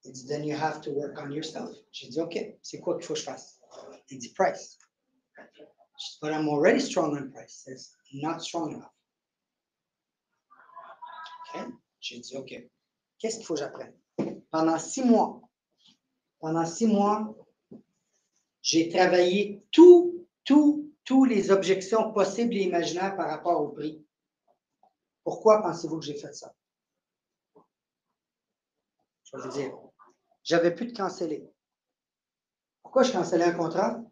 Il dit, then you have to work on yourself. J'ai dit, OK, c'est quoi qu'il faut que je fasse? Il dit, price. But I'm already strong on price. It's not strong enough. OK? J'ai dit, OK, qu'est-ce qu'il faut que j'apprenne? Pendant 6 mois, j'ai travaillé tous les objections possibles et imaginaires par rapport au prix. Pourquoi pensez-vous que j'ai fait ça? Je vais vous dire. J'avais plus de canceller. Pourquoi je cancellais un contrat?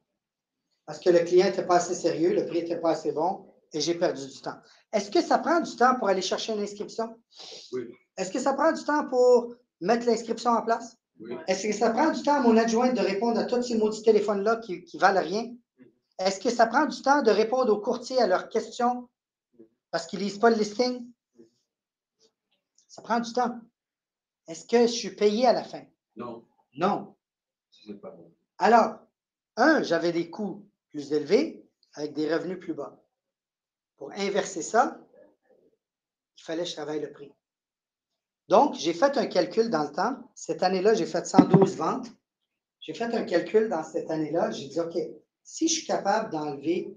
Parce que le client n'était pas assez sérieux, le prix n'était pas assez bon et j'ai perdu du temps. Est-ce que ça prend du temps pour aller chercher une inscription? Oui. Est-ce que ça prend du temps pour mettre l'inscription en place? Oui. Est-ce que ça prend du temps à mon adjoint de répondre à tous ces maudits téléphones-là qui valent rien? Est-ce que ça prend du temps de répondre aux courtiers à leurs questions parce qu'ils ne lisent pas le listing? Ça prend du temps. Est-ce que je suis payé à la fin? Non. Non. C'est pas bon. Alors, j'avais des coûts plus élevés avec des revenus plus bas. Pour inverser ça, il fallait que je travaille le prix. Donc, j'ai fait un calcul dans le temps. Cette année-là, j'ai fait 112 ventes. J'ai fait un calcul dans cette année-là. J'ai dit, OK, si je suis capable d'enlever,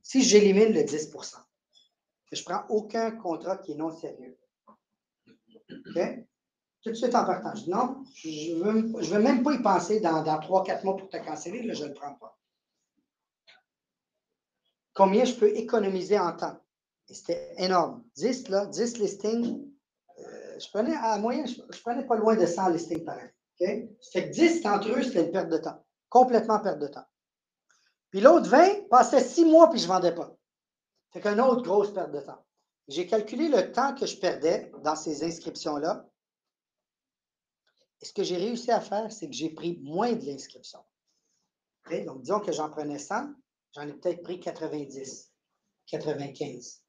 si j'élimine le 10%, que je ne prends aucun contrat qui est non sérieux. OK? Tout de suite en partant. Je dis non, je ne veux même pas y penser dans 3-4 mois pour te canceller, là, je ne le prends pas. Combien je peux économiser en temps? Et c'était énorme. 10 listings. Je prenais à moyenne, je prenais pas loin de 100 listings par année. Okay? Ça fait que 10 d'entre eux, c'était une perte de temps. Complètement perte de temps. Puis l'autre 20 passait 6 mois puis je ne vendais pas. Ça fait qu'une autre grosse perte de temps. J'ai calculé le temps que je perdais dans ces inscriptions-là. Et ce que j'ai réussi à faire, c'est que j'ai pris moins de l'inscription. Okay? Donc, disons que j'en prenais 100, j'en ai peut-être pris 90, 95.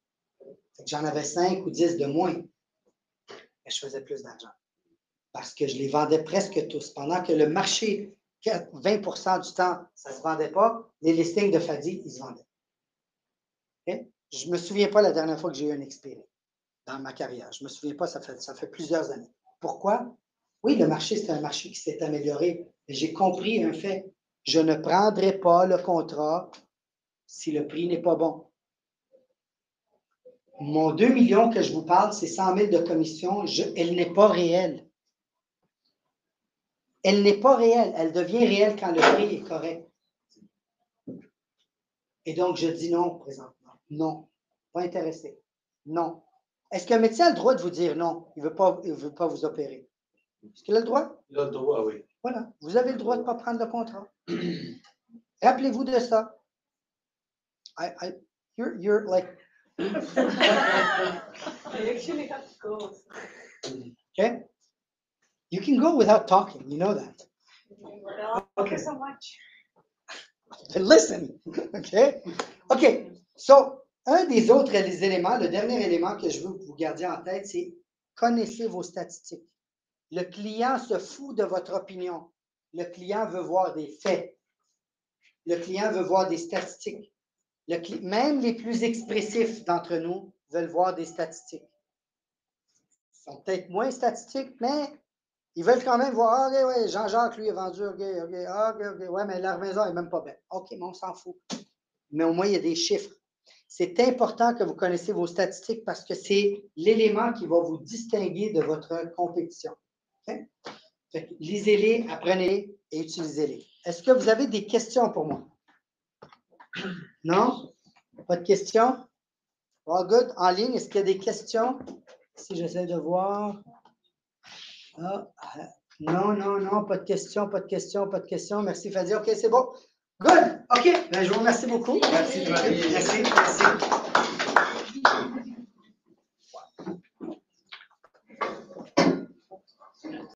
Fait que j'en avais 5 ou 10 de moins. Mais je faisais plus d'argent. Parce que je les vendais presque tous. Pendant que le marché, 20% du temps, ça ne se vendait pas, les listings de Fadi, ils se vendaient. Okay? Je ne me souviens pas la dernière fois que j'ai eu un expiré dans ma carrière. Je ne me souviens pas, ça fait plusieurs années. Pourquoi? Oui, le marché, c'est un marché qui s'est amélioré. Mais j'ai compris un fait. Je ne prendrai pas le contrat si le prix n'est pas bon. Mon 2 millions que je vous parle, c'est 100 000 de commission. Elle n'est pas réelle. Elle n'est pas réelle. Elle devient réelle quand le prix est correct. Et donc, je dis non présentement. Non. Pas intéressé. Non. Est-ce qu'un médecin a le droit de vous dire non? Il ne veut pas vous opérer. Est-ce qu'il a le droit? Il a le droit, oui. Voilà. Vous avez le droit de ne pas prendre le contrat. Rappelez-vous de ça. You're like... I actually have to go. Okay? You can go without talking. You know that. Well, thank you so much. Listen. Okay? OK. So, un des autres éléments, le dernier élément que je veux que vous gardiez en tête, c'est connaissez vos statistiques. Le client se fout de votre opinion. Le client veut voir des faits. Le client veut voir des statistiques. Même les plus expressifs d'entre nous veulent voir des statistiques. Ils sont peut-être moins statistiques, mais ils veulent quand même voir, OK, ouais, Jean-Jacques, lui, a vendu, OK, ouais, mais la maison n'est même pas belle. OK, mais on s'en fout. Mais au moins, il y a des chiffres. C'est important que vous connaissiez vos statistiques parce que c'est l'élément qui va vous distinguer de votre compétition. Okay? Fait que lisez-les, apprenez-les et utilisez-les. Est-ce que vous avez des questions pour moi? Non? Pas de questions? All good? En ligne, est-ce qu'il y a des questions? Si j'essaie de voir. Non, pas de questions, pas de questions, pas de questions. Merci, Fadi. OK, c'est bon. Good. OK. Ben, je vous remercie beaucoup. Merci, Marie. Merci.